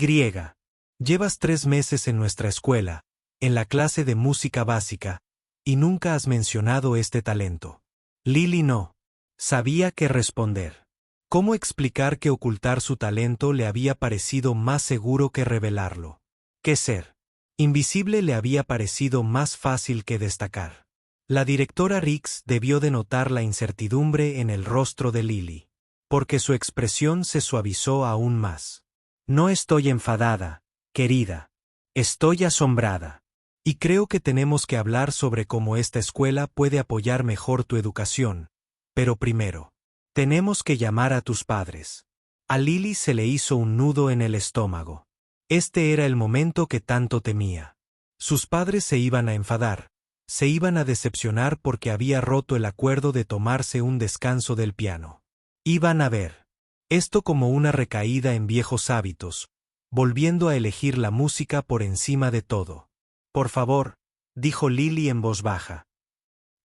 S1: Llevas 3 meses en nuestra escuela, en la clase de música básica, y nunca has mencionado este talento. Lily no sabía qué responder. ¿Cómo explicar que ocultar su talento le había parecido más seguro que revelarlo? Que ser invisible le había parecido más fácil que destacar. La directora Rix debió de notar la incertidumbre en el rostro de Lily, porque su expresión se suavizó aún más. No estoy enfadada, querida. Estoy asombrada. Y creo que tenemos que hablar sobre cómo esta escuela puede apoyar mejor tu educación. Pero primero, tenemos que llamar a tus padres. A Lily se le hizo un nudo en el estómago. Este era el momento que tanto temía. Sus padres se iban a enfadar, se iban a decepcionar porque había roto el acuerdo de tomarse un descanso del piano. Iban a ver esto como una recaída en viejos hábitos, volviendo a elegir la música por encima de todo. Por favor, dijo Lily en voz baja.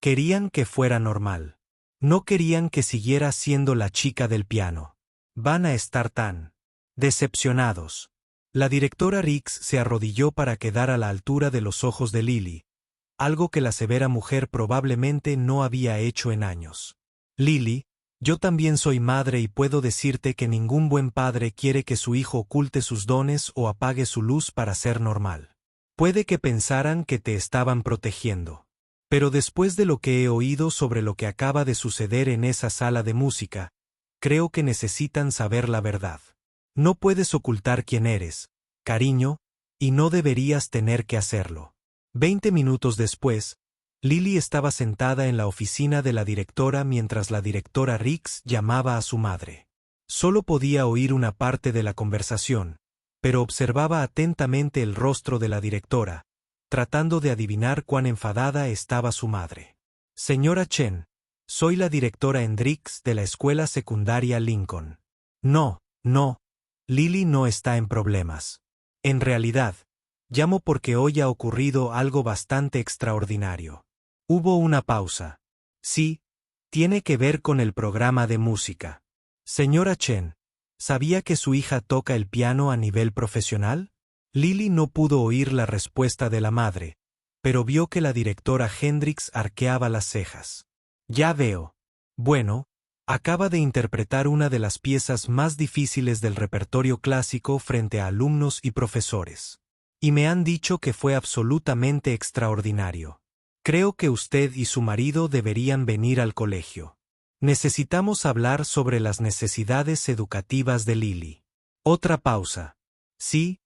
S1: Querían que fuera normal. No querían que siguiera siendo la chica del piano. Van a estar tan decepcionados. La directora Rix se arrodilló para quedar a la altura de los ojos de Lily, algo que la severa mujer probablemente no había hecho en años. Lily, yo también soy madre y puedo decirte que ningún buen padre quiere que su hijo oculte sus dones o apague su luz para ser normal. Puede que pensaran que te estaban protegiendo. Pero después de lo que he oído sobre lo que acaba de suceder en esa sala de música, creo que necesitan saber la verdad. No puedes ocultar quién eres, cariño, y no deberías tener que hacerlo. 20 minutos después, Lily estaba sentada en la oficina de la directora mientras la directora Rix llamaba a su madre. Solo podía oír una parte de la conversación, pero observaba atentamente el rostro de la directora, tratando de adivinar cuán enfadada estaba su madre. Señora Chen, soy la directora Hendrix de la escuela secundaria Lincoln. No, Lily no está en problemas. En realidad, llamo porque hoy ha ocurrido algo bastante extraordinario. Hubo una pausa. Sí, tiene que ver con el programa de música. Señora Chen, ¿sabía que su hija toca el piano a nivel profesional? Lily no pudo oír la respuesta de la madre, pero vio que la directora Hendrix arqueaba las cejas. Ya veo. Bueno, Acaba de interpretar una de las piezas más difíciles del repertorio clásico frente a alumnos y profesores. Y me han dicho que fue absolutamente extraordinario. Creo que usted y su marido deberían venir al colegio. Necesitamos hablar sobre las necesidades educativas de Lily. Otra pausa. Sí,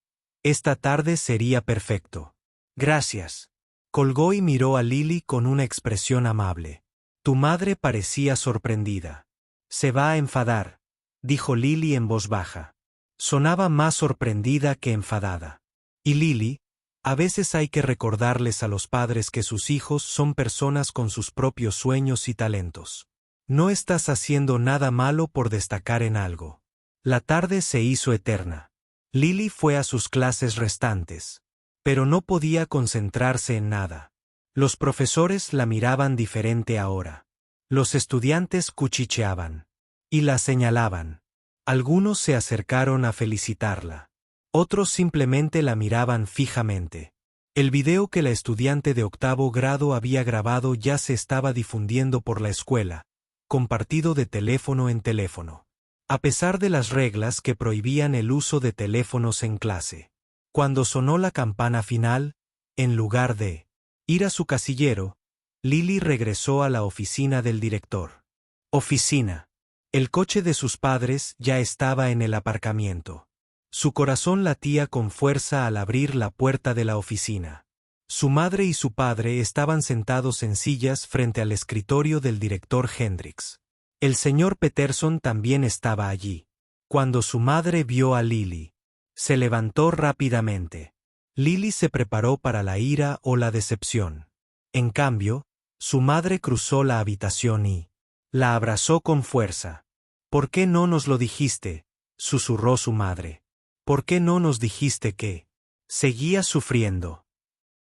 S1: esta tarde sería perfecto. Gracias. Colgó y miró a Lily con una expresión amable. Tu madre parecía sorprendida. Se va a enfadar, dijo Lily en voz baja. Sonaba más sorprendida que enfadada. Y Lily, a veces hay que recordarles a los padres que sus hijos son personas con sus propios sueños y talentos. No estás haciendo nada malo por destacar en algo. La tarde se hizo eterna. Lily fue a sus clases restantes, pero no podía concentrarse en nada. Los profesores la miraban diferente ahora. Los estudiantes cuchicheaban y la señalaban. Algunos se acercaron a felicitarla. Otros simplemente la miraban fijamente. El video que la estudiante de 8º grado había grabado ya se estaba difundiendo por la escuela, compartido de teléfono en teléfono. A pesar de las reglas que prohibían el uso de teléfonos en clase. Cuando sonó la campana final, en lugar de ir a su casillero, Lily regresó a la oficina del director. Oficina. El coche de sus padres ya estaba en el aparcamiento. Su corazón latía con fuerza al abrir la puerta de la oficina. Su madre y su padre estaban sentados en sillas frente al escritorio del director Hendricks. El señor Peterson también estaba allí. Cuando su madre vio a Lily, se levantó rápidamente. Lily se preparó para la ira o la decepción. En cambio, su madre cruzó la habitación y la abrazó con fuerza. ¿Por qué no nos lo dijiste?, susurró su madre. ¿Por qué no nos dijiste que seguía sufriendo?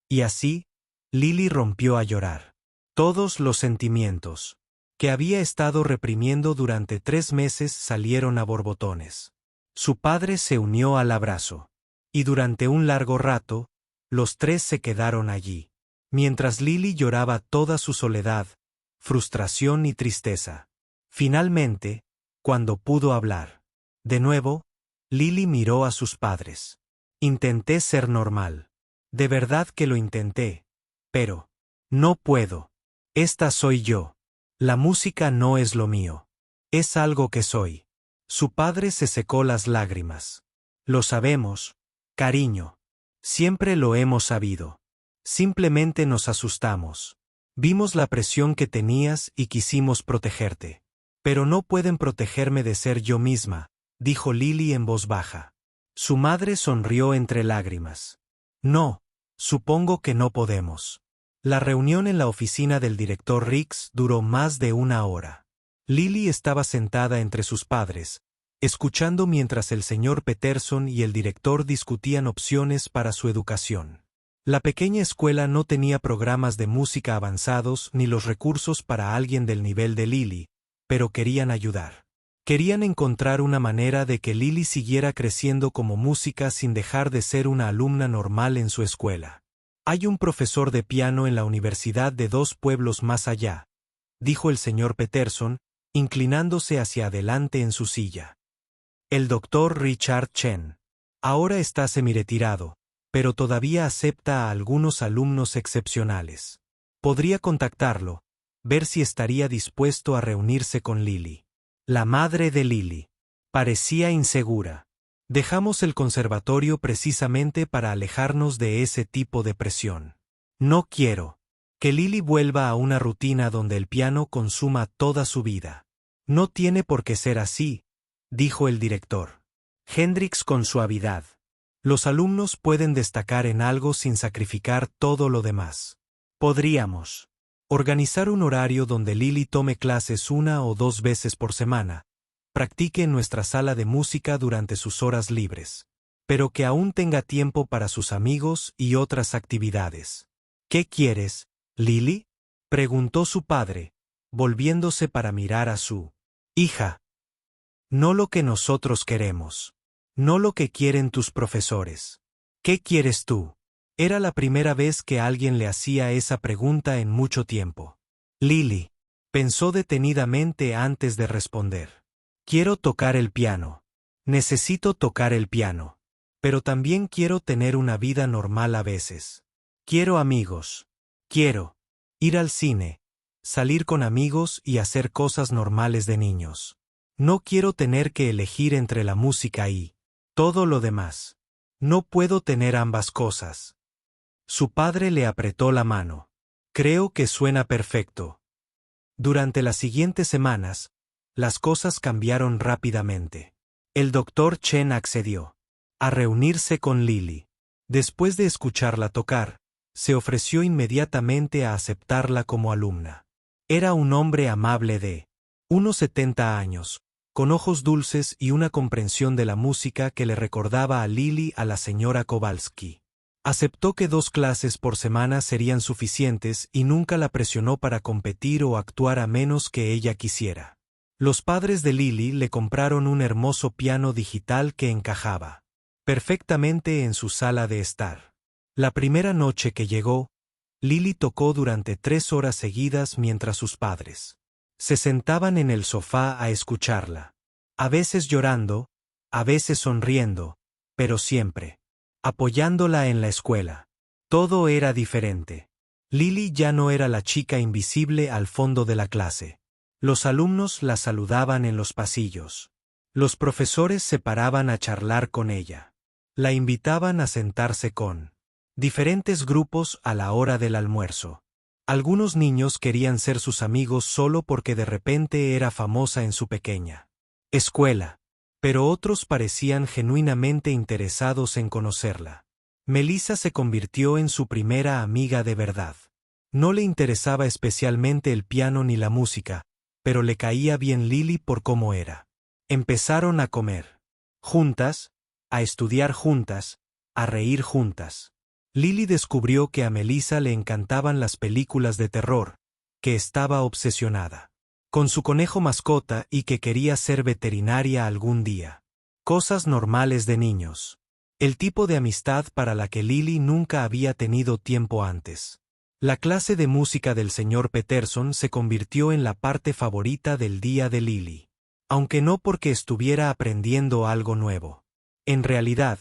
S1: Y así, Lily rompió a llorar. Todos los sentimientos que había estado reprimiendo durante 3 meses salieron a borbotones. Su padre se unió al abrazo. Y durante un largo rato, los tres se quedaron allí. Mientras Lily lloraba toda su soledad, frustración y tristeza. Finalmente, cuando pudo hablar de nuevo, Lily miró a sus padres. Intenté ser normal. De verdad que lo intenté. Pero no puedo. Esta soy yo. La música no es lo mío. Es algo que soy. Su padre se secó las lágrimas. Lo sabemos, cariño. Siempre lo hemos sabido. Simplemente nos asustamos. Vimos la presión que tenías y quisimos protegerte. Pero no pueden protegerme de ser yo misma, dijo Lily en voz baja. Su madre sonrió entre lágrimas. No, supongo que no podemos. La reunión en la oficina del director Rix duró más de 1 hora. Lily estaba sentada entre sus padres, escuchando mientras el señor Peterson y el director discutían opciones para su educación. La pequeña escuela no tenía programas de música avanzados ni los recursos para alguien del nivel de Lily, pero querían ayudar. Querían encontrar una manera de que Lily siguiera creciendo como música sin dejar de ser una alumna normal en su escuela. Hay un profesor de piano en la universidad de 2 pueblos más allá, dijo el señor Peterson, inclinándose hacia adelante en su silla. El doctor Richard Chen. Ahora está semiretirado, pero todavía acepta a algunos alumnos excepcionales. Podría contactarlo, ver si estaría dispuesto a reunirse con Lily. La madre de Lily parecía insegura. Dejamos el conservatorio precisamente para alejarnos de ese tipo de presión. No quiero que Lily vuelva a una rutina donde el piano consuma toda su vida. No tiene por qué ser así, dijo el director Hendricks con suavidad. Los alumnos pueden destacar en algo sin sacrificar todo lo demás. Podríamos organizar un horario donde Lily tome clases 1 o 2 veces por semana, practique en nuestra sala de música durante sus horas libres, pero que aún tenga tiempo para sus amigos y otras actividades. ¿Qué quieres, Lily?, preguntó su padre, volviéndose para mirar a su hija. No lo que nosotros queremos. No lo que quieren tus profesores. ¿Qué quieres tú? Era la primera vez que alguien le hacía esa pregunta en mucho tiempo. Lily Pensó detenidamente antes de responder. Quiero tocar el piano. Necesito tocar el piano. Pero también quiero tener una vida normal a veces. Quiero amigos. Quiero ir al cine, salir con amigos y hacer cosas normales de niños. No quiero tener que elegir entre la música y todo lo demás. No puedo tener ambas cosas. Su padre le apretó la mano. Creo que suena perfecto. Durante las siguientes semanas, las cosas cambiaron rápidamente. El doctor Chen accedió a reunirse con Lily. Después de escucharla tocar, se ofreció inmediatamente a aceptarla como alumna. Era un hombre amable de unos 70 años, con ojos dulces y una comprensión de la música que le recordaba a Lily a la señora Kowalski. Aceptó que 2 clases por semana serían suficientes y nunca la presionó para competir o actuar a menos que ella quisiera. Los padres de Lily le compraron un hermoso piano digital que encajaba perfectamente en su sala de estar. La primera noche que llegó, Lily tocó durante 3 horas seguidas mientras sus padres se sentaban en el sofá a escucharla. A veces llorando, a veces sonriendo, pero siempre apoyándola en la escuela. Todo era diferente. Lily ya no era la chica invisible al fondo de la clase. Los alumnos la saludaban en los pasillos. Los profesores se paraban a charlar con ella. La invitaban a sentarse con diferentes grupos a la hora del almuerzo. Algunos niños querían ser sus amigos solo porque de repente era famosa en su pequeña escuela, pero otros parecían genuinamente interesados en conocerla. Melissa se convirtió en su primera amiga de verdad. No le interesaba especialmente el piano ni la música, pero le caía bien Lily por cómo era. Empezaron a comer juntas, a estudiar juntas, a reír juntas. Lily descubrió que a Melissa le encantaban las películas de terror, que estaba obsesionada con su conejo mascota y que quería ser veterinaria algún día. Cosas normales de niños. El tipo de amistad para la que Lily nunca había tenido tiempo antes. La clase de música del señor Peterson se convirtió en la parte favorita del día de Lily. Aunque no porque estuviera aprendiendo algo nuevo. En realidad,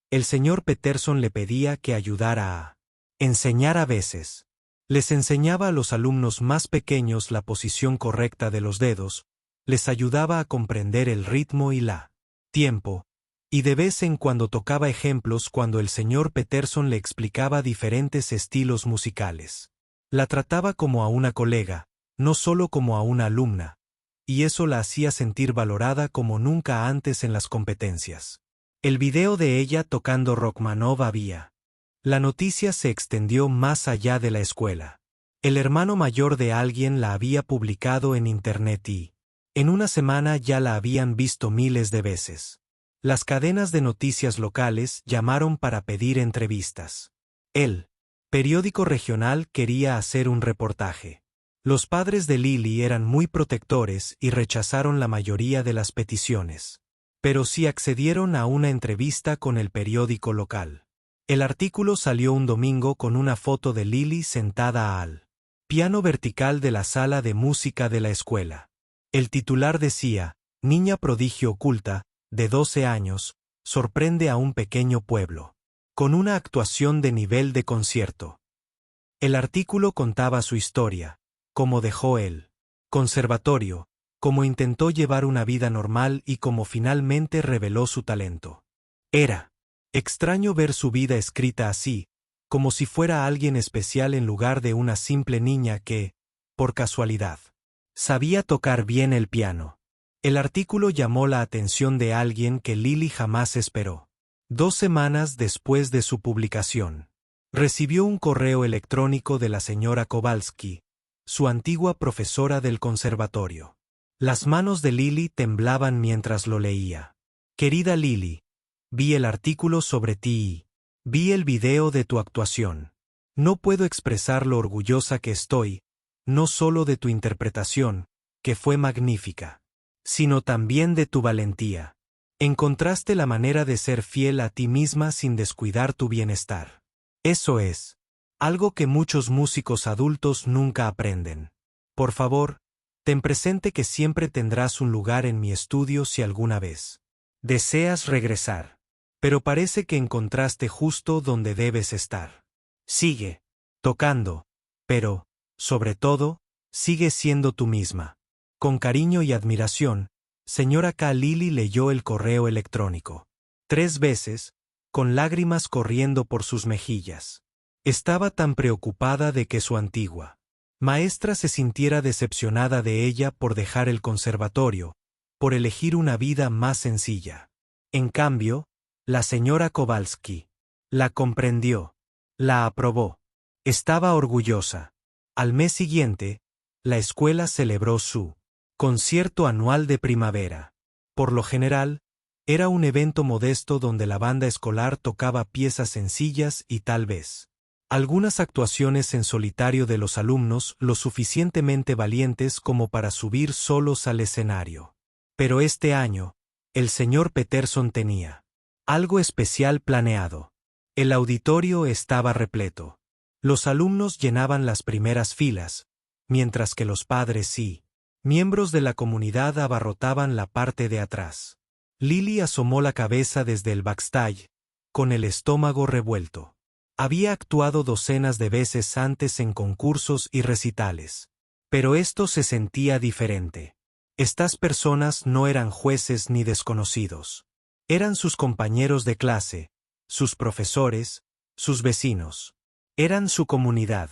S1: el señor Peterson le pedía que ayudara a enseñar a veces. Les enseñaba a los alumnos más pequeños la posición correcta de los dedos, les ayudaba a comprender el ritmo y la tiempo, y de vez en cuando tocaba ejemplos cuando el señor Peterson le explicaba diferentes estilos musicales. La trataba como a una colega, no solo como a una alumna, y eso la hacía sentir valorada como nunca antes en las competencias. El video de ella tocando Rachmaninoff había. La noticia se extendió más allá de la escuela. El hermano mayor de alguien la había publicado en internet y, en una semana ya la habían visto miles de veces. Las cadenas de noticias locales llamaron para pedir entrevistas. El periódico regional quería hacer un reportaje. Los padres de Lily eran muy protectores y rechazaron la mayoría de las peticiones. Pero sí accedieron a una entrevista con el periódico local. El artículo salió un domingo con una foto de Lily sentada al piano vertical de la sala de música de la escuela. El titular decía, niña prodigio oculta, de 12 años, sorprende a un pequeño pueblo. Con una actuación de nivel de concierto. El artículo contaba su historia, cómo dejó el conservatorio, cómo intentó llevar una vida normal y cómo finalmente reveló su talento. Era extraño ver su vida escrita así, como si fuera alguien especial en lugar de una simple niña que, por casualidad, sabía tocar bien el piano. El artículo llamó la atención de alguien que Lily jamás esperó. 2 semanas después de su publicación, recibió un correo electrónico de la señora Kowalski, su antigua profesora del conservatorio. Las manos de Lily temblaban mientras lo leía. Querida Lily, vi el artículo sobre ti y vi el video de tu actuación. No puedo expresar lo orgullosa que estoy, no solo de tu interpretación, que fue magnífica, sino también de tu valentía. Encontraste la manera de ser fiel a ti misma sin descuidar tu bienestar. Eso es algo que muchos músicos adultos nunca aprenden. Por favor, Ten presente que siempre tendrás un lugar en mi estudio si alguna vez deseas regresar. Pero parece que encontraste justo donde debes estar. Sigue tocando, pero, sobre todo, sigue siendo tú misma. Con cariño y admiración, señora K. Lily leyó el correo electrónico 3 veces, con lágrimas corriendo por sus mejillas. Estaba tan preocupada de que su antigua maestra se sintiera decepcionada de ella por dejar el conservatorio, por elegir una vida más sencilla. En cambio, la señora Kowalski la comprendió, la aprobó. Estaba orgullosa. Al mes siguiente, la escuela celebró su concierto anual de primavera. Por lo general, era un evento modesto donde la banda escolar tocaba piezas sencillas y tal vez algunas actuaciones en solitario de los alumnos lo suficientemente valientes como para subir solos al escenario. Pero este año, el señor Peterson tenía algo especial planeado. El auditorio estaba repleto. Los alumnos llenaban las primeras filas, mientras que los padres y miembros de la comunidad abarrotaban la parte de atrás. Lily asomó la cabeza desde el backstage, con el estómago revuelto. Había actuado docenas de veces antes en concursos y recitales. Pero esto se sentía diferente. Estas personas no eran jueces ni desconocidos. Eran sus compañeros de clase, sus profesores, sus vecinos. Eran su comunidad.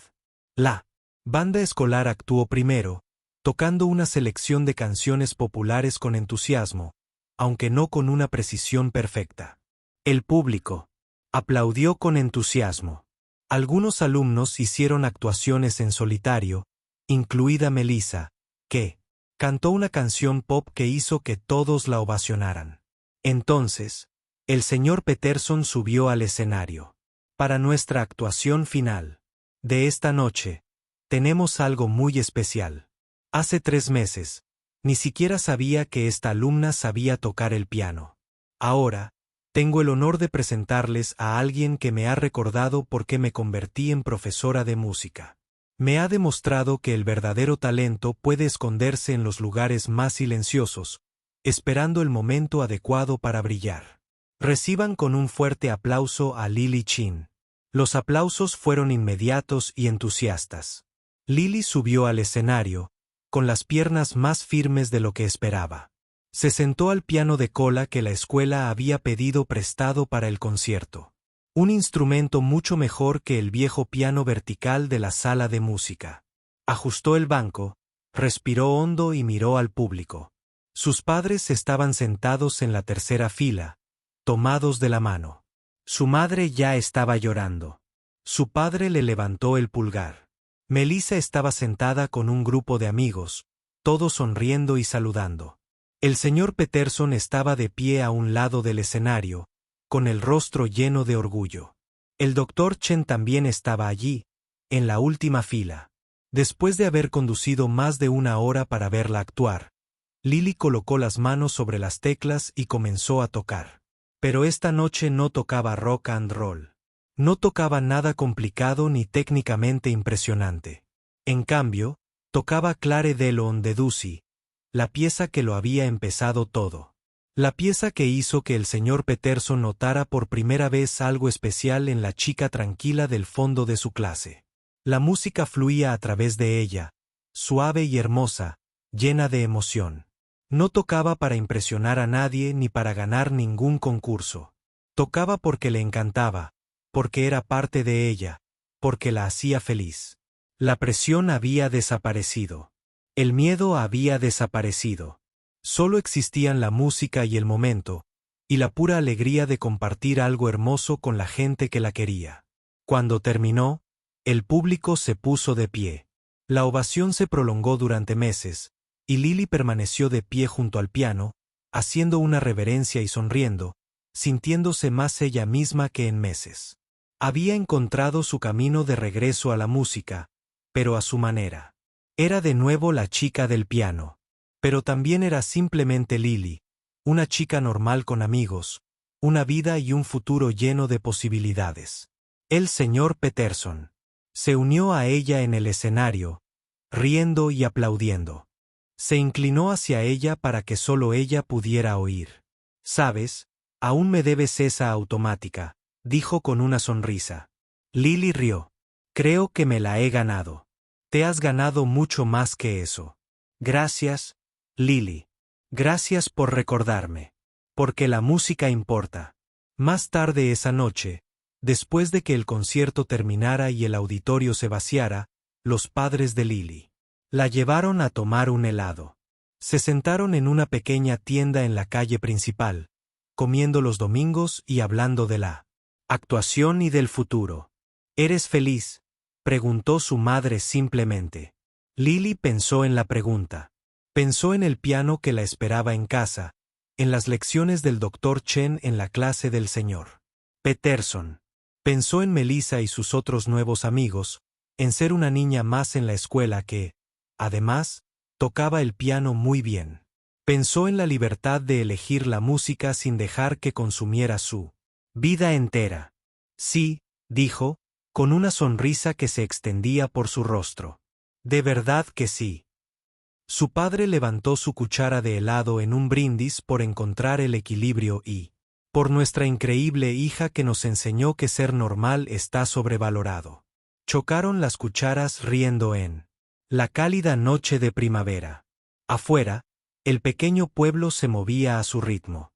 S1: La banda escolar actuó primero, tocando una selección de canciones populares con entusiasmo, aunque no con una precisión perfecta. El público aplaudió con entusiasmo. Algunos alumnos hicieron actuaciones en solitario, incluida Melissa, que cantó una canción pop que hizo que todos la ovacionaran. Entonces, el señor Peterson subió al escenario. Para nuestra actuación final de esta noche, tenemos algo muy especial. Hace 3 meses, ni siquiera sabía que esta alumna sabía tocar el piano. Ahora, tengo el honor de presentarles a alguien que me ha recordado por qué me convertí en profesora de música. Me ha demostrado que el verdadero talento puede esconderse en los lugares más silenciosos, esperando el momento adecuado para brillar. Reciban con un fuerte aplauso a Lily Chin. Los aplausos fueron inmediatos y entusiastas. Lily subió al escenario, con las piernas más firmes de lo que esperaba. Se sentó al piano de cola que la escuela había pedido prestado para el concierto. Un instrumento mucho mejor que el viejo piano vertical de la sala de música. Ajustó el banco, respiró hondo y miró al público. Sus padres estaban sentados en la tercera fila, tomados de la mano. Su madre ya estaba llorando. Su padre le levantó el pulgar. Melissa estaba sentada con un grupo de amigos, todos sonriendo y saludando. El señor Peterson estaba de pie a un lado del escenario, con el rostro lleno de orgullo. El doctor Chen también estaba allí, en la última fila. Después de haber conducido más de 1 hora para verla actuar, Lily colocó las manos sobre las teclas y comenzó a tocar. Pero esta noche no tocaba rock and roll. No tocaba nada complicado ni técnicamente impresionante. En cambio, tocaba Clare Delon de Debussy, la pieza que lo había empezado todo. La pieza que hizo que el señor Peterson notara por primera vez algo especial en la chica tranquila del fondo de su clase. La música fluía a través de ella, suave y hermosa, llena de emoción. No tocaba para impresionar a nadie ni para ganar ningún concurso. Tocaba porque le encantaba, porque era parte de ella, porque la hacía feliz. La presión había desaparecido. El miedo había desaparecido. Solo existían la música y el momento, y la pura alegría de compartir algo hermoso con la gente que la quería. Cuando terminó, el público se puso de pie. La ovación se prolongó durante meses, y Lily permaneció de pie junto al piano, haciendo una reverencia y sonriendo, sintiéndose más ella misma que en meses. Había encontrado su camino de regreso a la música, pero a su manera. Era de nuevo la chica del piano. Pero también era simplemente Lily, una chica normal con amigos, una vida y un futuro lleno de posibilidades. El señor Peterson se unió a ella en el escenario, riendo y aplaudiendo. Se inclinó hacia ella para que solo ella pudiera oír. «Sabes, aún me debes esa automática», dijo con una sonrisa. Lily rió. «Creo que me la he ganado». «Te has ganado mucho más que eso». «Gracias, Lily. Gracias por recordarme. Porque la música importa». Más tarde esa noche, después de que el concierto terminara y el auditorio se vaciara, los padres de Lily la llevaron a tomar un helado. Se sentaron en una pequeña tienda en la calle principal, comiendo los domingos y hablando de la actuación y del futuro. ¿Eres feliz?, preguntó su madre simplemente. Lily pensó en la pregunta. Pensó en el piano que la esperaba en casa, en las lecciones del Dr. Chen en la clase del Sr. Peterson. Pensó en Melissa y sus otros nuevos amigos, en ser una niña más en la escuela que, además, tocaba el piano muy bien. Pensó en la libertad de elegir la música sin dejar que consumiera su vida entera. Sí, dijo, con una sonrisa que se extendía por su rostro. De verdad que sí. Su padre levantó su cuchara de helado en un brindis por encontrar el equilibrio y por nuestra increíble hija que nos enseñó que ser normal está sobrevalorado. Chocaron las cucharas riendo en la cálida noche de primavera. Afuera, el pequeño pueblo se movía a su ritmo.